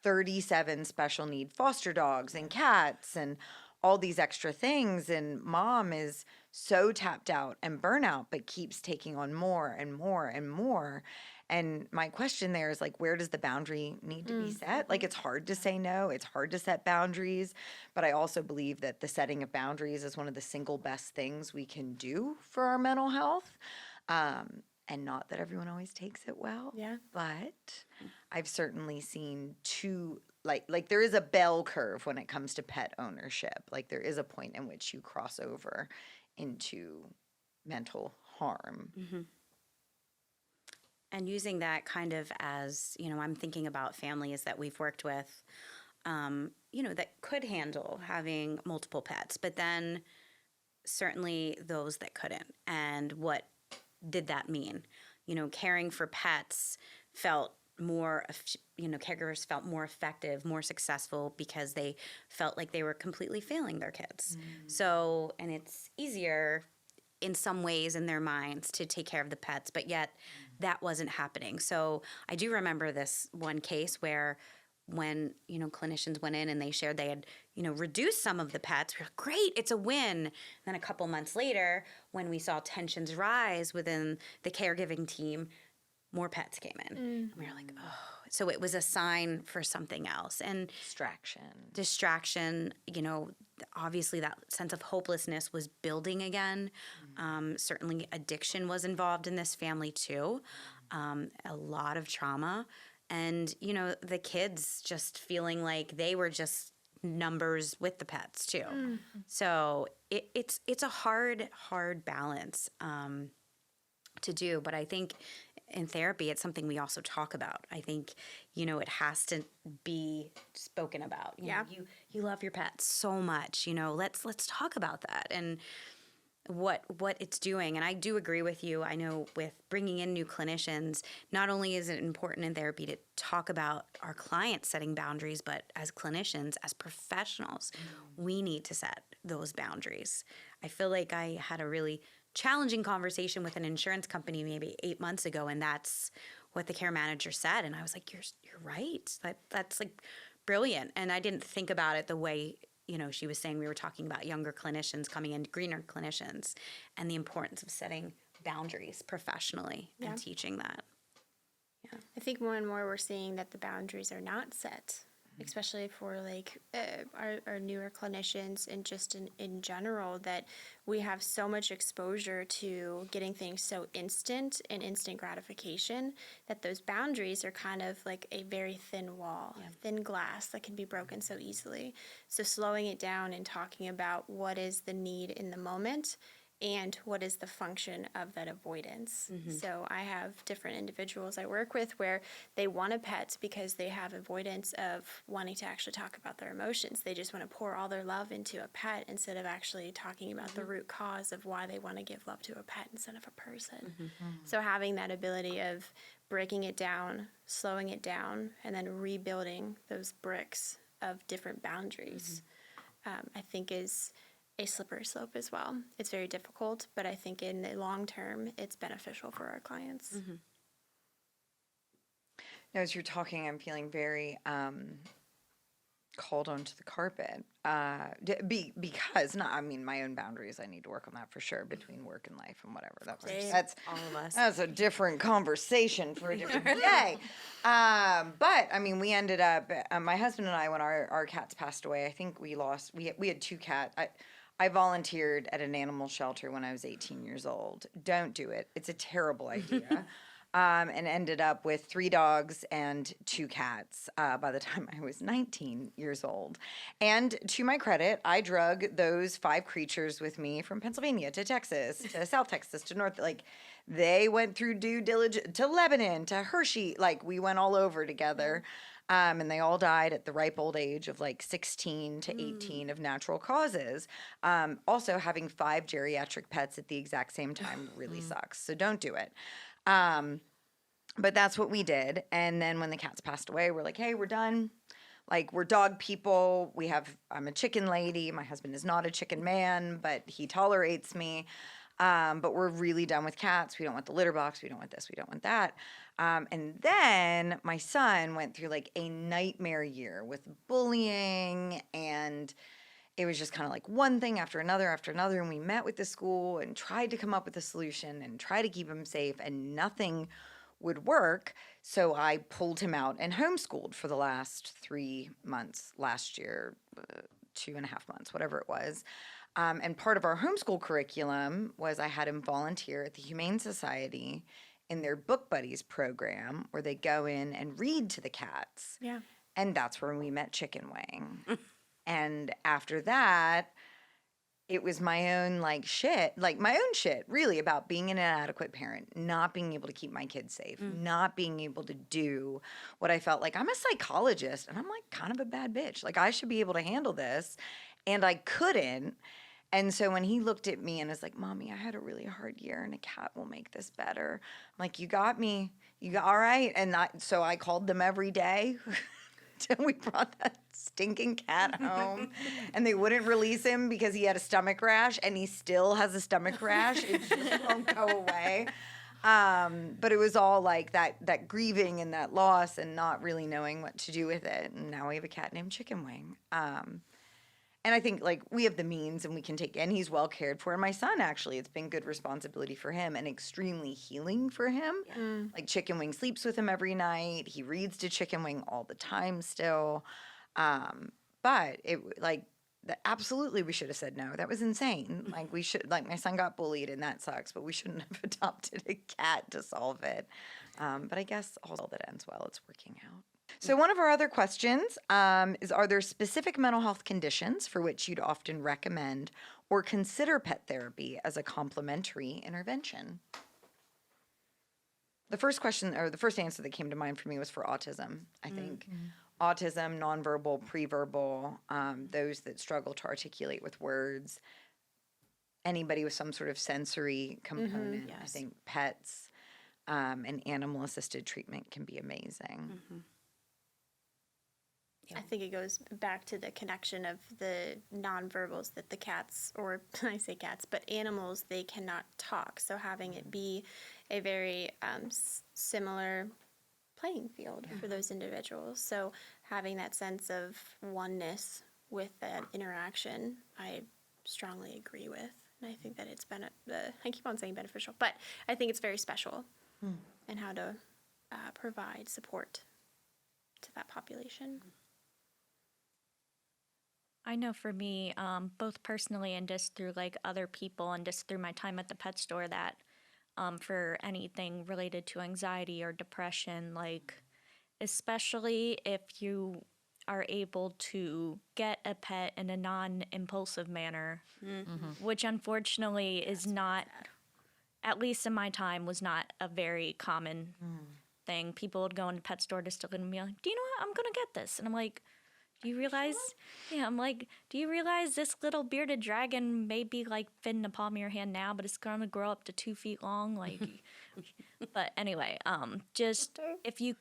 37 special need foster dogs and cats and all these extra things. And mom is so tapped out and burnout, but keeps taking on more and more and more. And my question there is like, where does the boundary need to be set? Like, it's hard to say no, it's hard to set boundaries. But I also believe that the setting of boundaries is one of the single best things we can do for our mental health. And not that everyone always takes it well. Yeah. But I've certainly seen like there is a bell curve when it comes to pet ownership. Like there is a point in which you cross over into mental harm. And using that kind of as, I'm thinking about families that we've worked with, that could handle having multiple pets, but then certainly those that couldn't. And what did that mean? Caring for pets felt more, caregivers felt more effective, more successful because they felt like they were completely failing their kids. So, and it's easier in some ways in their minds to take care of the pets, but yet that wasn't happening. So I do remember this one case where when, clinicians went in and they shared they had, reduced some of the pets, we were like, great, it's a win. Then a couple months later, when we saw tensions rise within the caregiving team, more pets came in. And we were like, oh. So it was a sign for something else. And distraction, obviously that sense of hopelessness was building again. Certainly addiction was involved in this family too. A lot of trauma. And, the kids just feeling like they were just numbers with the pets too. So it's a hard balance to do. But I think in therapy, it's something we also talk about. I think, it has to be spoken about. You know, you love your pets so much, let's talk about that and what it's doing. And I do agree with you. I know with bringing in new clinicians, not only is it important in therapy to talk about our clients setting boundaries, but as clinicians, as professionals, we need to set those boundaries. I feel like I had a really challenging conversation with an insurance company maybe 8 months ago, and that's what the care manager said. And I was like, you're right. That's like brilliant. And I didn't think about it the way she was saying. We were talking about younger clinicians coming in, greener clinicians, and the importance of setting boundaries professionally and teaching that. I think more and more we're seeing that the boundaries are not set, especially for like our newer clinicians and just in general, that we have so much exposure to getting things so instant and instant gratification that those boundaries are kind of like a very thin wall, thin glass that can be broken so easily. So slowing it down and talking about what is the need in the moment and what is the function of that avoidance. So I have different individuals I work with where they want a pet because they have avoidance of wanting to actually talk about their emotions. They just want to pour all their love into a pet instead of actually talking about the root cause of why they want to give love to a pet instead of a person. So having that ability of breaking it down, slowing it down, and then rebuilding those bricks of different boundaries, I think is a slippery slope as well. It's very difficult, but I think in the long term, it's beneficial for our clients. Now, as you're talking, I'm feeling very called onto the carpet because my own boundaries. I need to work on that for sure between work and life and whatever. That's All of us. That's a different conversation for a different day. But we ended up. My husband and I, when our cats passed away, I think we had two cats. I volunteered at an animal shelter when I was 18 years old. Don't do it. It's a terrible idea. and ended up with 3 dogs and 2 cats by the time I was 19 years old. And to my credit, I drug those 5 creatures with me from Pennsylvania to Texas to South Texas to North. Like, they went through due diligence to Lebanon to Hershey. Like, we went all over together. And they all died at the ripe old age of like 16 to 18 of natural causes. Also, having 5 geriatric pets at the exact same time really sucks. So don't do it. But that's what we did. And then when the cats passed away, we're like, hey, we're done. Like, we're dog people. I'm a chicken lady. My husband is not a chicken man, but he tolerates me. But we're really done with cats. We don't want the litter box. We don't want this. We don't want that. And then my son went through like a nightmare year with bullying, and it was just kind of like one thing after another. And we met with the school and tried to come up with a solution and try to keep him safe, and nothing would work. So I pulled him out and homeschooled for the last 3 months last year, 2.5 months, whatever it was. And part of our homeschool curriculum was I had him volunteer at the Humane Society in their Book Buddies program, where they go in and read to the cats. Yeah. And that's where we met Chicken Wing. And after that, it was my own my own shit, really, about being an inadequate parent, not being able to keep my kids safe, not being able to do what I felt like. I'm a psychologist, and I'm like kind of a bad bitch. Like, I should be able to handle this, and I couldn't. And so when he looked at me and was like, Mommy, I had a really hard year, and a cat will make this better. I'm like, you got me. All right. And so I called them every day till we brought that stinking cat home. And they wouldn't release him because he had a stomach rash, and he still has a stomach rash. It just won't go away. But it was all like that grieving and that loss and not really knowing what to do with it. And now we have a cat named Chicken Wing. And I think, like, we have the means and we can and he's well cared for. And my son, actually, it's been good responsibility for him and extremely healing for him. Yeah. Like, Chicken Wing sleeps with him every night. He reads to Chicken Wing all the time still. But absolutely we should have said no. That was insane. Like, my son got bullied, and that sucks, but we shouldn't have adopted a cat to solve it. But I guess all that ends well, it's working out. So one of our other questions is, are there specific mental health conditions for which you'd often recommend or consider pet therapy as a complementary intervention? The first question, or the first answer that came to mind for me, was for autism. I think autism, nonverbal, preverbal, those that struggle to articulate with words, anybody with some sort of sensory component. Yes. I think pets and animal-assisted treatment can be amazing. I think it goes back to the connection of the nonverbals that the cats, or I say cats, but animals, they cannot talk. So having it be a very similar playing field for those individuals. So having that sense of oneness with that interaction, I strongly agree with. And I think that it's been, I keep on saying beneficial, but I think it's very special in how to provide support to that population. I know for me, both personally and just through like other people and just through my time at the pet store, that for anything related to anxiety or depression, like especially if you are able to get a pet in a non-impulsive manner, which unfortunately is not, at least in my time, was not a very common thing. People would go into the pet store just to look and be like, do you know what, I'm going to get this. And I'm like, do you realize, do you realize this little bearded dragon may be like fit in the palm of your hand now, but it's going to grow up to 2 feet long? Like, but anyway, just if you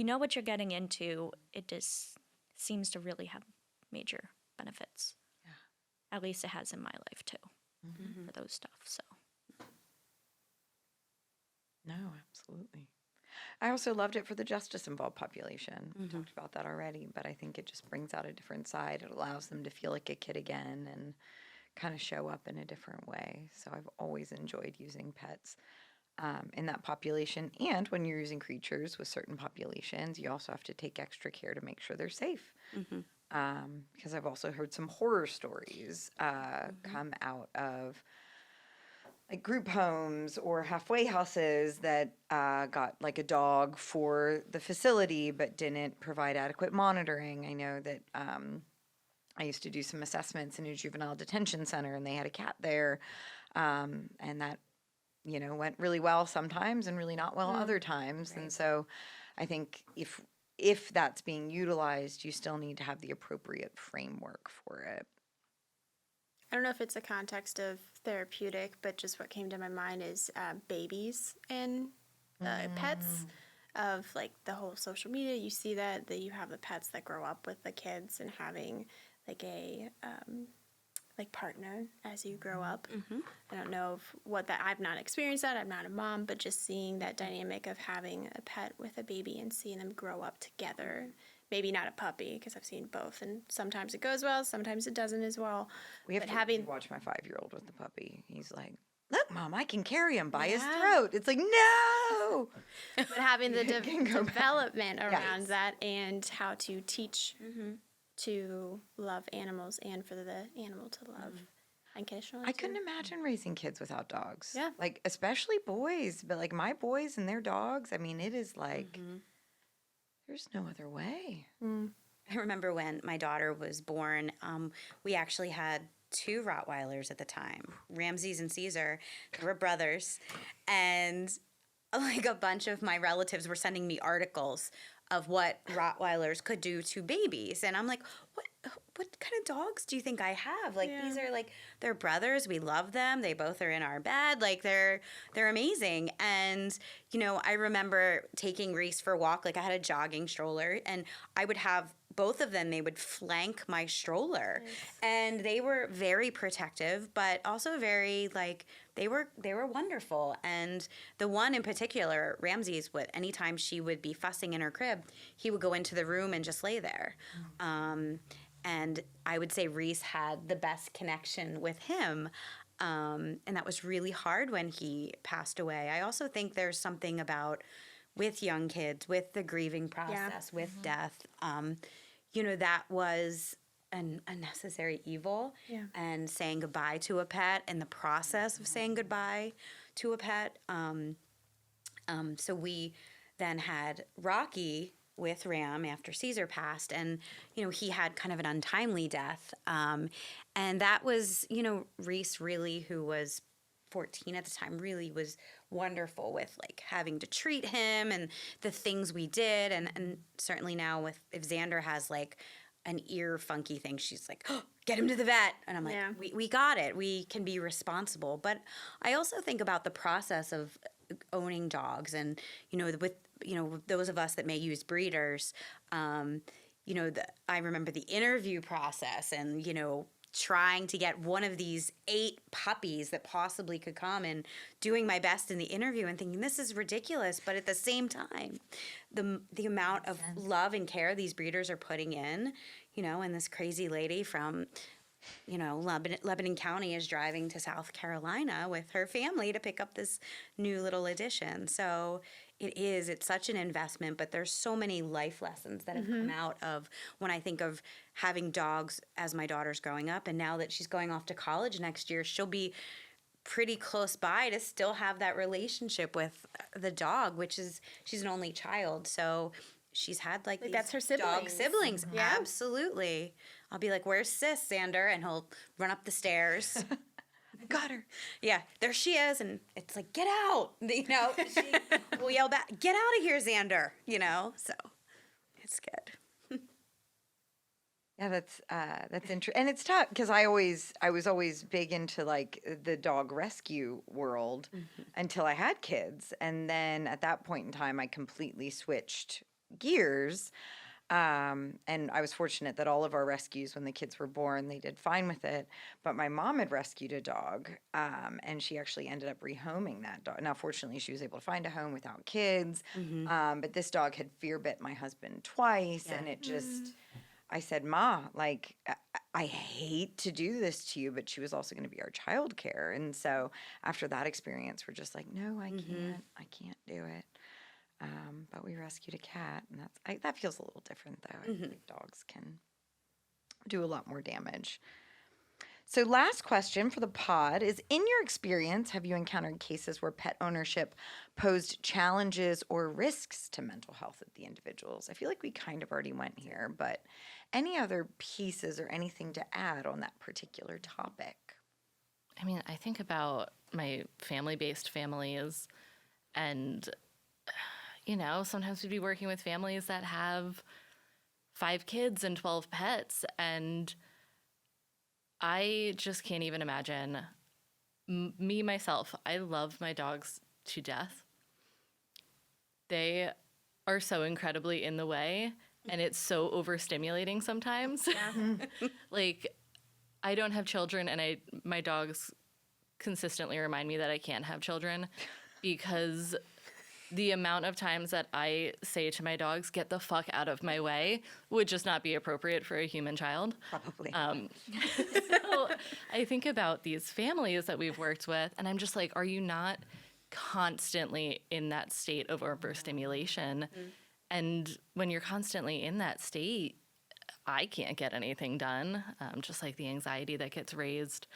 know what you're getting into, it just seems to really have major benefits. Yeah. At least it has in my life too, for those stuff, so. No, absolutely. I also loved it for the justice-involved population. We talked about that already, but I think it just brings out a different side. It allows them to feel like a kid again and kind of show up in a different way. So I've always enjoyed using pets in that population. And when you're using creatures with certain populations, you also have to take extra care to make sure they're safe. Because I've also heard some horror stories come out of like group homes or halfway houses that got like a dog for the facility but didn't provide adequate monitoring. I know that I used to do some assessments in a juvenile detention center, and they had a cat there, and that went really well sometimes and really not well other times. And so I think if that's being utilized, you still need to have the appropriate framework for it. I don't know if it's a context of therapeutic, but just what came to my mind is babies and pets. Of like the whole social media, you see that you have the pets that grow up with the kids and having like a like partner as you grow up. I don't know if I've not experienced that. I'm not a mom, but just seeing that dynamic of having a pet with a baby and seeing them grow up together. Maybe not a puppy, because I've seen both, and sometimes it goes well, sometimes it doesn't as well. We have But to having watch my 5-year-old with the puppy. He's like, "Look, Mom, I can carry him by his Yeah. throat." It's like, no. but having the Can go back. development around Yes. that and how to teach to love animals and for the animal to love unconditionally. I too. couldn't imagine raising kids without dogs. Yeah. Like, especially boys, but like my boys and their dogs, I mean, it is like, there's no other way. I remember when my daughter was born, we actually had 2 Rottweilers at the time, Ramses and Caesar. They were brothers. And like a bunch of my relatives were sending me articles of what Rottweilers could do to babies. And I'm like, what kind of dogs do you think I have? Like, these are like, they're brothers. We love them. They both are in our bed. Like, they're amazing. And, I remember taking Reese for a walk. Like, I had a jogging stroller, and I would have both of them, they would flank my stroller. Nice. And they were very protective, but also very, like, they were wonderful. And the one in particular, Ramses, anytime she would be fussing in her crib, he would go into the room and just lay there. And I would say Reese had the best connection with him. And that was really hard when he passed away. I also think there's something about with young kids, with the grieving process, with death, that was a necessary evil. Yeah. And saying goodbye to a pet and the process of saying goodbye to a pet. So we then had Rocky with Ram after Caesar passed, and he had kind of an untimely death, and that was Reese, really, who was 14 at the time, really was wonderful with like having to treat him and the things we did, and certainly now if Xander has like an ear funky thing, she's like, oh, get him to the vet, and I'm like, we got it, we can be responsible. But I also think about the process of owning dogs, and with those of us that may use breeders, I remember the interview process, and trying to get one of these 8 puppies that possibly could come, and doing my best in the interview and thinking this is ridiculous, but at the same time the amount of love and care these breeders are putting in, and this crazy lady from Lebanon County is driving to South Carolina with her family to pick up this new little addition. So it's such an investment, but there's so many life lessons that have come out of when I think of having dogs as my daughter's growing up. And now that she's going off to college next year, she'll be pretty close by to still have that relationship with the dog, which is, she's an only child. So she's had like these that's her dog siblings. siblings. Yeah. Absolutely. I'll be like, where's sis, Xander? And he'll run up the stairs. Got her. Yeah, there she is, and it's like, get out. She will yell back, get out of here, Xander. So it's good. Yeah, that's interesting, and it's tough because I was always big into like the dog rescue world until I had kids, and then at that point in time, I completely switched gears. And I was fortunate that all of our rescues, when the kids were born, they did fine with it. But my mom had rescued a dog, and she actually ended up rehoming that dog. Now, fortunately, she was able to find a home without kids. But this dog had fear bit my husband twice, and it just, I said, Ma, like, I hate to do this to you, but she was also going to be our childcare. And so after that experience, we're just like, no, I can't do it. But we rescued a cat, and that feels a little different, though. I think dogs can do a lot more damage. So, last question for the pod is, in your experience, have you encountered cases where pet ownership posed challenges or risks to mental health of the individuals? I feel like we kind of already went here, but any other pieces or anything to add on that particular topic? I mean, I think about my family-based families, and, sometimes we'd be working with families that have 5 kids and 12 pets, and I just can't even imagine. Me, myself, I love my dogs to death. They are so incredibly in the way, and it's so overstimulating sometimes. Like, I don't have children, and my dogs consistently remind me that I can't have children, because the amount of times that I say to my dogs, "Get the fuck out of my way," would just not be appropriate for a human child. Probably. So I think about these families that we've worked with, and I'm just like, are you not constantly in that state of overstimulation? And when you're constantly in that state, I can't get anything done, just like the anxiety that gets raised.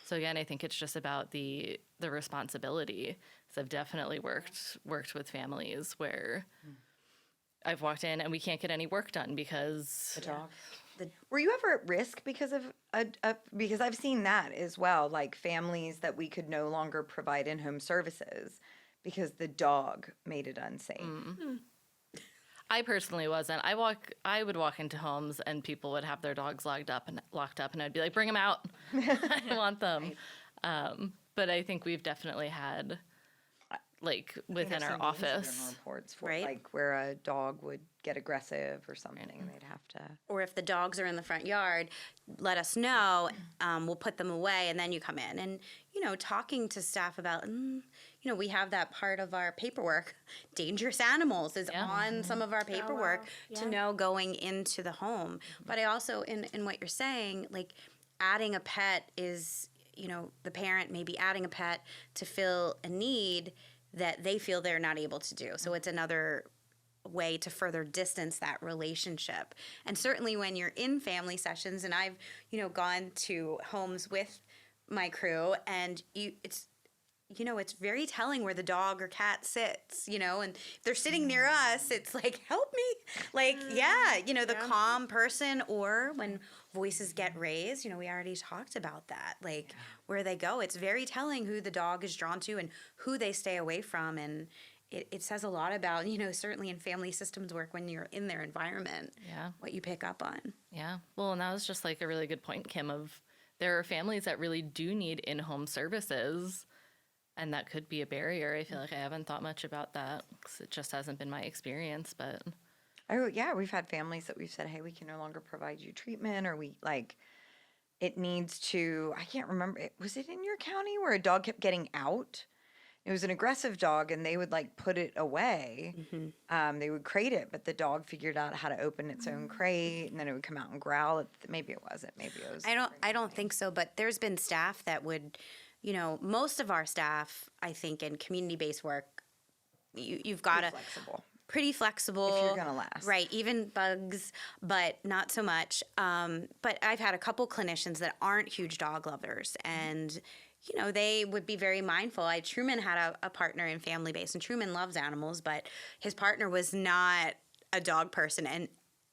So again, I think it's just about the responsibility. So I've definitely worked with families where I've walked in and we can't get any work done because The dog. Were you ever at risk because of because I've seen that as well, like families that we could no longer provide in-home services because the dog made it unsafe. I personally wasn't. I would walk into homes and people would have their dogs locked up, and I'd be like, "Bring them out. I want them." But I think we've definitely had, like, within our office. Reports for Right. like where a dog would get aggressive or something, and they'd have to. Or if the dogs are in the front yard, let us know. We'll put them away, and then you come in. And talking to staff about, we have that part of our paperwork. Dangerous animals is Yeah. on some of our paperwork wow. to Yeah. know going into the home. But I also, in what you're saying, like adding a pet is, the parent may be adding a pet to fill a need that they feel they're not able to do. So it's another way to further distance that relationship. And certainly when you're in family sessions, and I've, gone to homes with my crew, and it's very telling where the dog or cat sits, and if they're sitting near us, it's like, help me. Like, the calm person, or when voices get raised, we already talked about that, like where they go. It's very telling who the dog is drawn to and who they stay away from. And it says a lot about, certainly in family systems work, when you're in their environment, Yeah. what you pick up on. Yeah. Well, and that was just like a really good point, Kim, of there are families that really do need in-home services, and that could be a barrier. I feel like I haven't thought much about that because it just hasn't been my experience, but Oh yeah, we've had families that we've said, "Hey, we can no longer provide you treatment," or we like it needs to. I can't remember. Was it in your county where a dog kept getting out? It was an aggressive dog, and they would like put it away. They would crate it, but the dog figured out how to open its own crate, and then it would come out and growl. Maybe it wasn't. Maybe it was. I don't think so, but there's been staff that would, most of our staff, I think, in community-based work, you've got to flexible. pretty flexible. If you're gonna last. Right, even bugs, but not so much. But I've had a couple clinicians that aren't huge dog lovers, and they would be very mindful. Truman had a partner in family base, and Truman loves animals, but his partner was not a dog person, and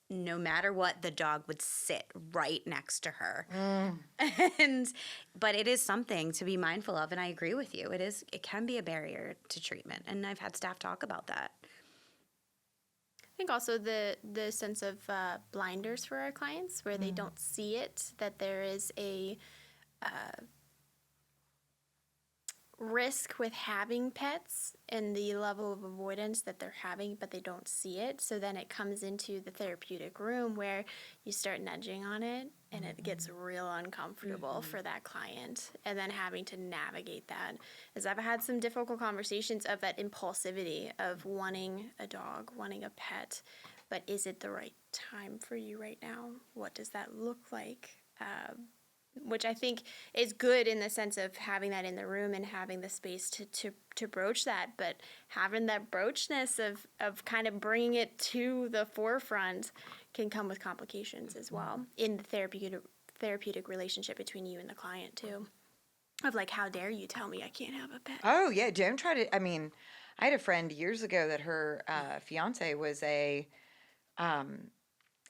no matter what, the dog would sit right next to her. But it is something to be mindful of, and I agree with you. It can be a barrier to treatment, and I've had staff talk about that. I think also the sense of blinders for our clients, where they don't see it, that there is a risk with having pets and the level of avoidance that they're having, but they don't see it. So then it comes into the therapeutic room where you start nudging on it, and it gets real uncomfortable for that client, and then having to navigate that. As I've had some difficult conversations of that impulsivity of wanting a dog, wanting a pet, but is it the right time for you right now? What does that look like? Which I think is good in the sense of having that in the room and having the space to broach that, but having that broachness of kind of bringing it to the forefront can come with complications as well in the therapeutic relationship between you and the client too. Of like, how dare you tell me I can't have a pet? Oh yeah, don't try to. I mean, I had a friend years ago that her fiance was a um,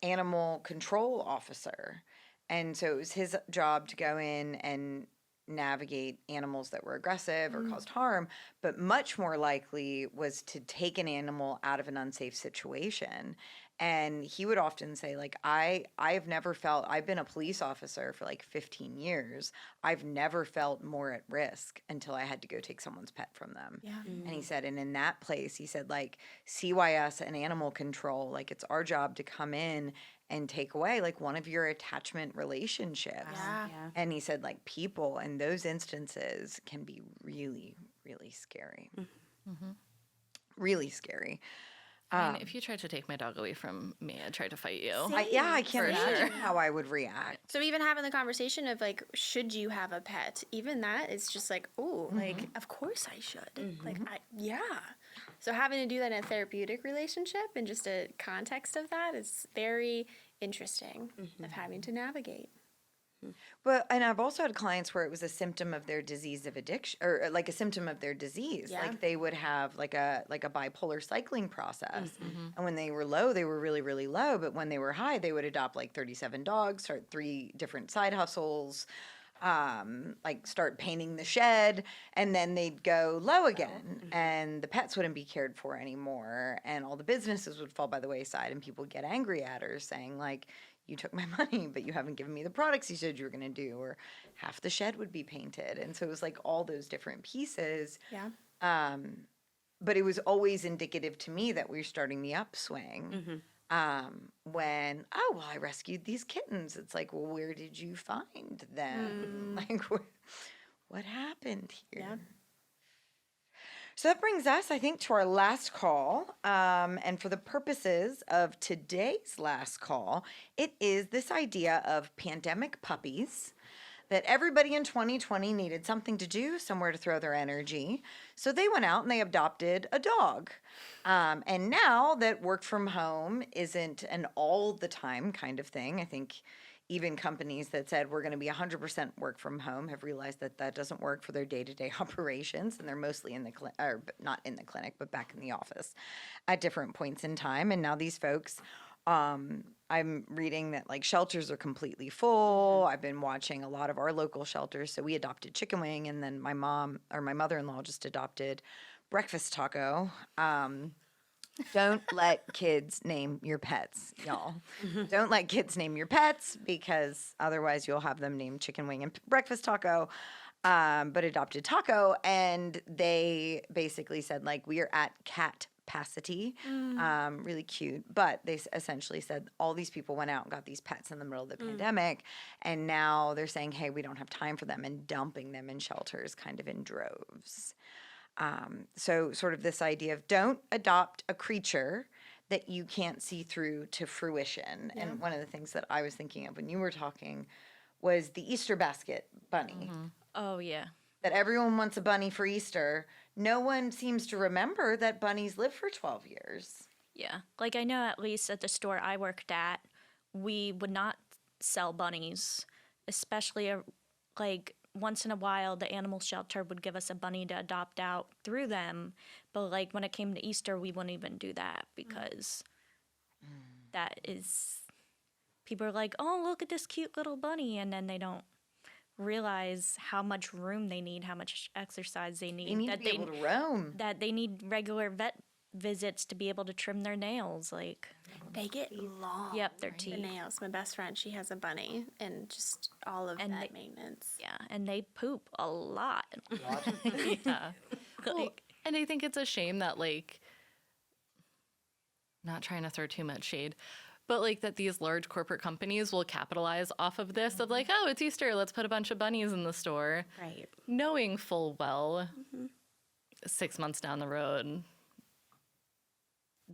animal control officer, and so it was his job to go in and navigate animals that were aggressive or caused harm, but much more likely was to take an animal out of an unsafe situation. And he would often say, like, I've never felt, I've been a police officer for like 15 years. I've never felt more at risk until I had to go take someone's pet from them. Yeah. And he said, and in that place, he said, like, CYS and animal control, like, it's our job to come in and take away like one of your attachment relationships. Yeah. And he said, like, people in those instances can be really, really scary. Really scary. I mean, if you tried to take my dog away from me, I'd try to fight you. I can't For imagine sure. how I would react. So even having the conversation of like, should you have a pet? Even that is just like, oh, like, of course I should. Like, yeah. So having to do that in a therapeutic relationship and just a context of that is very interesting of having to navigate. But and I've also had clients where it was a symptom of their disease of addiction, or like a symptom of their disease. Yeah. Like they would have like a bipolar cycling process, and when they were low, they were really really low. But when they were high, they would adopt like 37 dogs, start 3 different side hustles, like start painting the shed, and then they'd go low again, and the pets wouldn't be cared for anymore, and all the businesses would fall by the wayside, and people would get angry at her, saying like, you took my money, but you haven't given me the products you said you were going to do, or half the shed would be painted. And so it was like all those different pieces. Yeah. But it was always indicative to me that we were starting the upswing. When, oh, well, I rescued these kittens. It's like, well, where did you find them? Like, what happened here? Yeah. So that brings us, I think, to our last call. And for the purposes of today's last call, it is this idea of pandemic puppies, that everybody in 2020 needed something to do, somewhere to throw their energy. So they went out and they adopted a dog. And now that work from home isn't an all the time kind of thing, I think even companies that said we're going to be 100% work from home have realized that that doesn't work for their day-to-day operations, and they're mostly in the or not in the clinic, but back in the office at different points in time. And now these folks, I'm reading that like shelters are completely full. I've been watching a lot of our local shelters. So we adopted Chicken Wing, and then my mother-in-law just adopted Breakfast Taco. Don't let kids name your pets, y'all. Don't let kids name your pets, because otherwise you'll have them named Chicken Wing and Breakfast Taco. But adopted Taco, and they basically said, like, we are at cat capacity. Really cute. But they essentially said all these people went out and got these pets in the middle of the pandemic, and now they're saying, hey, we don't have time for them, and dumping them in shelters kind of in droves. So sort of this idea of don't adopt a creature that you can't see through to fruition. Yeah. And one of the things that I was thinking of when you were talking was the Easter basket bunny. Oh, yeah. That everyone wants a bunny for Easter. No one seems to remember that bunnies live for 12 years. Yeah. Like, I know at least at the store I worked at, we would not sell bunnies, especially like once in a while the animal shelter would give us a bunny to adopt out through them. But like when it came to Easter, we wouldn't even do that because that is, people are like, oh, look at this cute little bunny. And then they don't realize how much room they need, how much exercise they need. They need to be able to roam. That they need regular vet visits to be able to trim their nails. Like, They get long. Yep, their The teeth. nails. My best friend, she has a bunny, and just all of And that maintenance. yeah, and they poop a lot. Yeah. Well, and I think it's a shame that, like, not trying to throw too much shade, but like that these large corporate companies will capitalize off of this of like, oh, it's Easter, let's put a bunch of bunnies in the store, Right. knowing full well 6 months down the road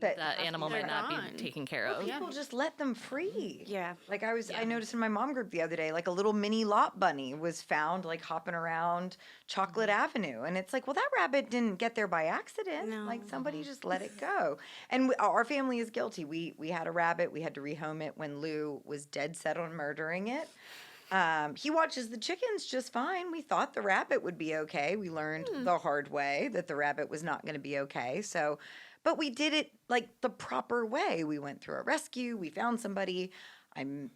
that animal might They're not gone. be taken care of. People just let them free. Yeah. Like I noticed in my mom group the other day, like a little mini lot bunny was found like hopping around Chocolate Avenue. And it's like, well, that rabbit didn't get there by accident. No. Like somebody just let it go. And our family is guilty. We had a rabbit. We had to rehome it when Lou was dead set on murdering it. He watches the chickens just fine. We thought the rabbit would be okay. We learned the hard way that the rabbit was not going to be okay. So, but we did it like the proper way. We went through a rescue. We found somebody.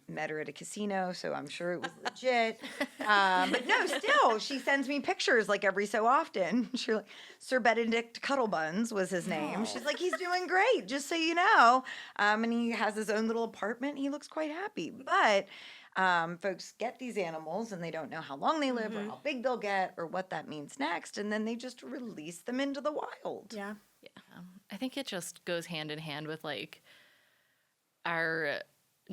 Met her at a casino, so I'm sure it was legit. But no, still, she sends me pictures like every so often. She's like, Sir Benedict Cuddlebuns was his name. She's like, he's doing great, just so you know. And he has his own little apartment. He looks quite happy. But folks get these animals and they don't know how long they live or how big they'll get or what that means next. And then they just release them into the wild. Yeah. I think it just goes hand in hand with like our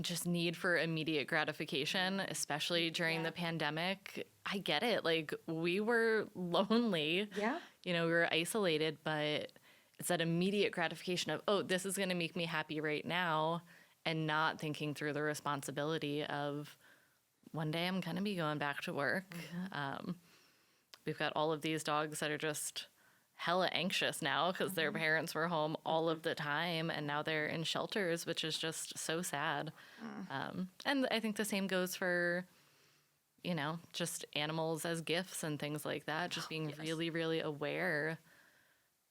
just need for immediate gratification, especially during the pandemic. I get it. Like, we were lonely. Yeah. You know, we were isolated, but it's that immediate gratification of, oh, this is going to make me happy right now, and not thinking through the responsibility of one day I'm going to be going back to work. We've got all of these dogs that are just hella anxious now because their parents were home all of the time, and now they're in shelters, which is just so sad. And I think the same goes for, you know, just animals as gifts and things like that. Just being really, really aware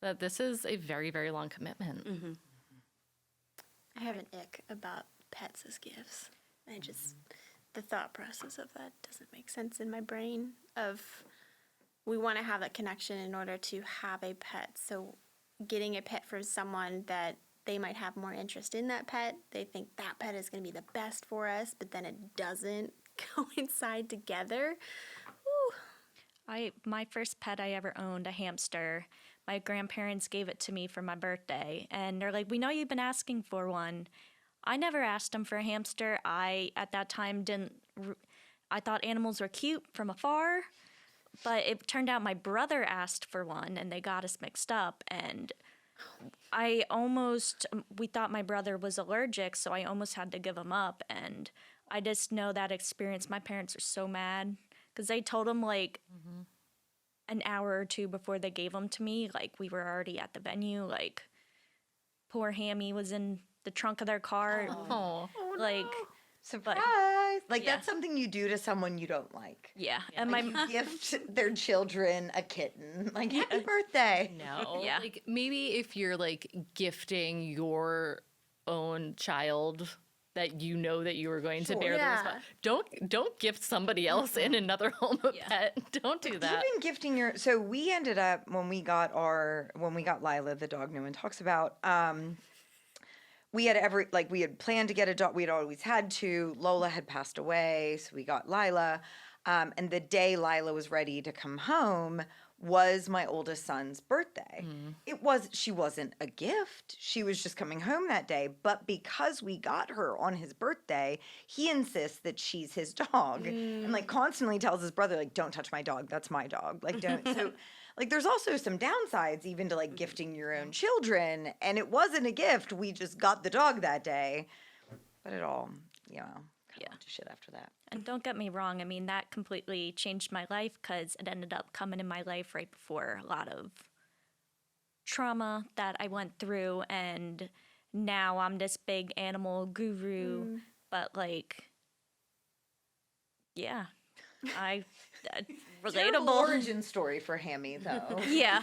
that this is a very, very long commitment. I have an ick about pets as gifts. I just, the thought process of that doesn't make sense in my brain. We want to have that connection in order to have a pet. So getting a pet from someone that they might have more interest in that pet, they think that pet is going to be the best for us, but then it doesn't coincide together. My first pet I ever owned, a hamster, my grandparents gave it to me for my birthday, and they're like, "We know you've been asking for one." I never asked them for a hamster. I, at that time, I thought animals were cute from afar, but it turned out my brother asked for one, and they got us mixed up, and we thought my brother was allergic, so I almost had to give him up, and I just know that experience. My parents are so mad, because they told him, like, an hour or two before they gave him to me, like, we were already at the venue, like, poor Hammy was in the trunk of their car. Oh, Like, Surprise! Like, Yeah. that's something you do to someone you don't like. yeah. And my You gift their children a kitten. Like, happy birthday. no. Yeah. Like, maybe if you're like gifting your own child that you know that you are going to bear the Yeah. don't gift somebody else in another home a pet. Don't do that. Even gifting so we ended up when we got Lila, the dog no one talks about, we had planned to get a dog. We had always had to. Lola had passed away, so we got Lila. And the day Lila was ready to come home was my oldest son's birthday. She wasn't a gift. She was just coming home that day. But because we got her on his birthday, he insists that she's his dog. And like constantly tells his brother, like, don't touch my dog. That's my dog. Like, don't. So like, there's also some downsides even to like gifting your own children. And it wasn't a gift. We just got the dog that day. But it all, kind of went to shit after that. And don't get me wrong, I mean, that completely changed my life because it ended up coming in my life right before a lot of trauma that I went through. And now I'm this big animal guru. But, like, yeah, Terrible relatable. origin story for Hammy, though. Yeah.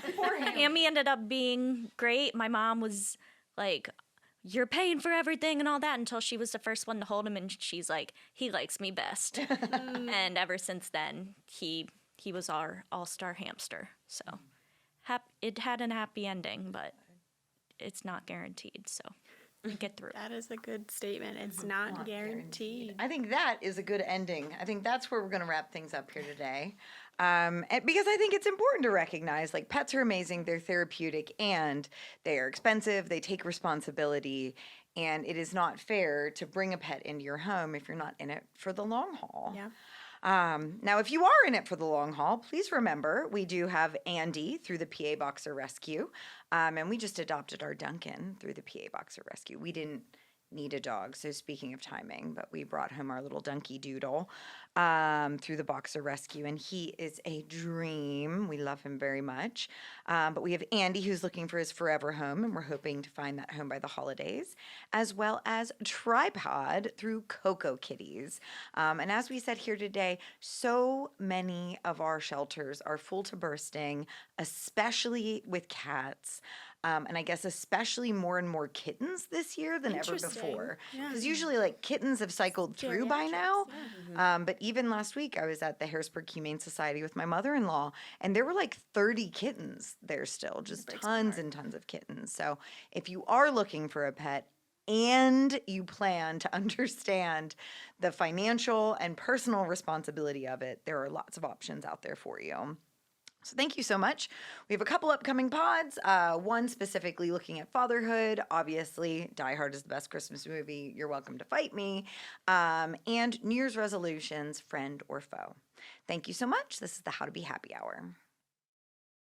Hammy ended up being great. My mom was like, "You're paying for everything and all that," until she was the first one to hold him, and she's like, "He likes me best." And ever since then, he was our all-star hamster. So it had a happy ending, but it's not guaranteed. So get through it. That is a good statement. It's not guaranteed. I think that is a good ending. I think that's where we're going to wrap things up here today. Because I think it's important to recognize, like, pets are amazing, they're therapeutic, and they are expensive, they take responsibility, and it is not fair to bring a pet into your home if you're not in it for the long haul. Yeah. Now, if you are in it for the long haul, please remember we do have Andy through the PA Boxer Rescue, and we just adopted our Duncan through the PA Boxer Rescue. We didn't need a dog. So speaking of timing, but we brought home our little donkey doodle through the Boxer Rescue, and he is a dream. We love him very much. But we have Andy, who's looking for his forever home, and we're hoping to find that home by the holidays, as well as Tripod through Coco Kitties. And as we said here today, so many of our shelters are full to bursting, especially with cats. And I guess especially more and more kittens this year than ever Interesting. before. Yeah. Because usually, like, kittens have cycled through by now. Geriatrics, But even last week, I was at the Harrisburg Humane Society with my mother-in-law, and there were like 30 kittens there still, just breaks my tons heart. and tons of kittens. So if you are looking for a pet, and you plan to understand the financial and personal responsibility of it, there are lots of options out there for you. So thank you so much. We have a couple upcoming pods, one specifically looking at fatherhood. Obviously, Die Hard is the best Christmas movie. You're welcome to fight me. And New Year's resolutions, friend or foe. Thank you so much. This is the How to Be Happy Hour.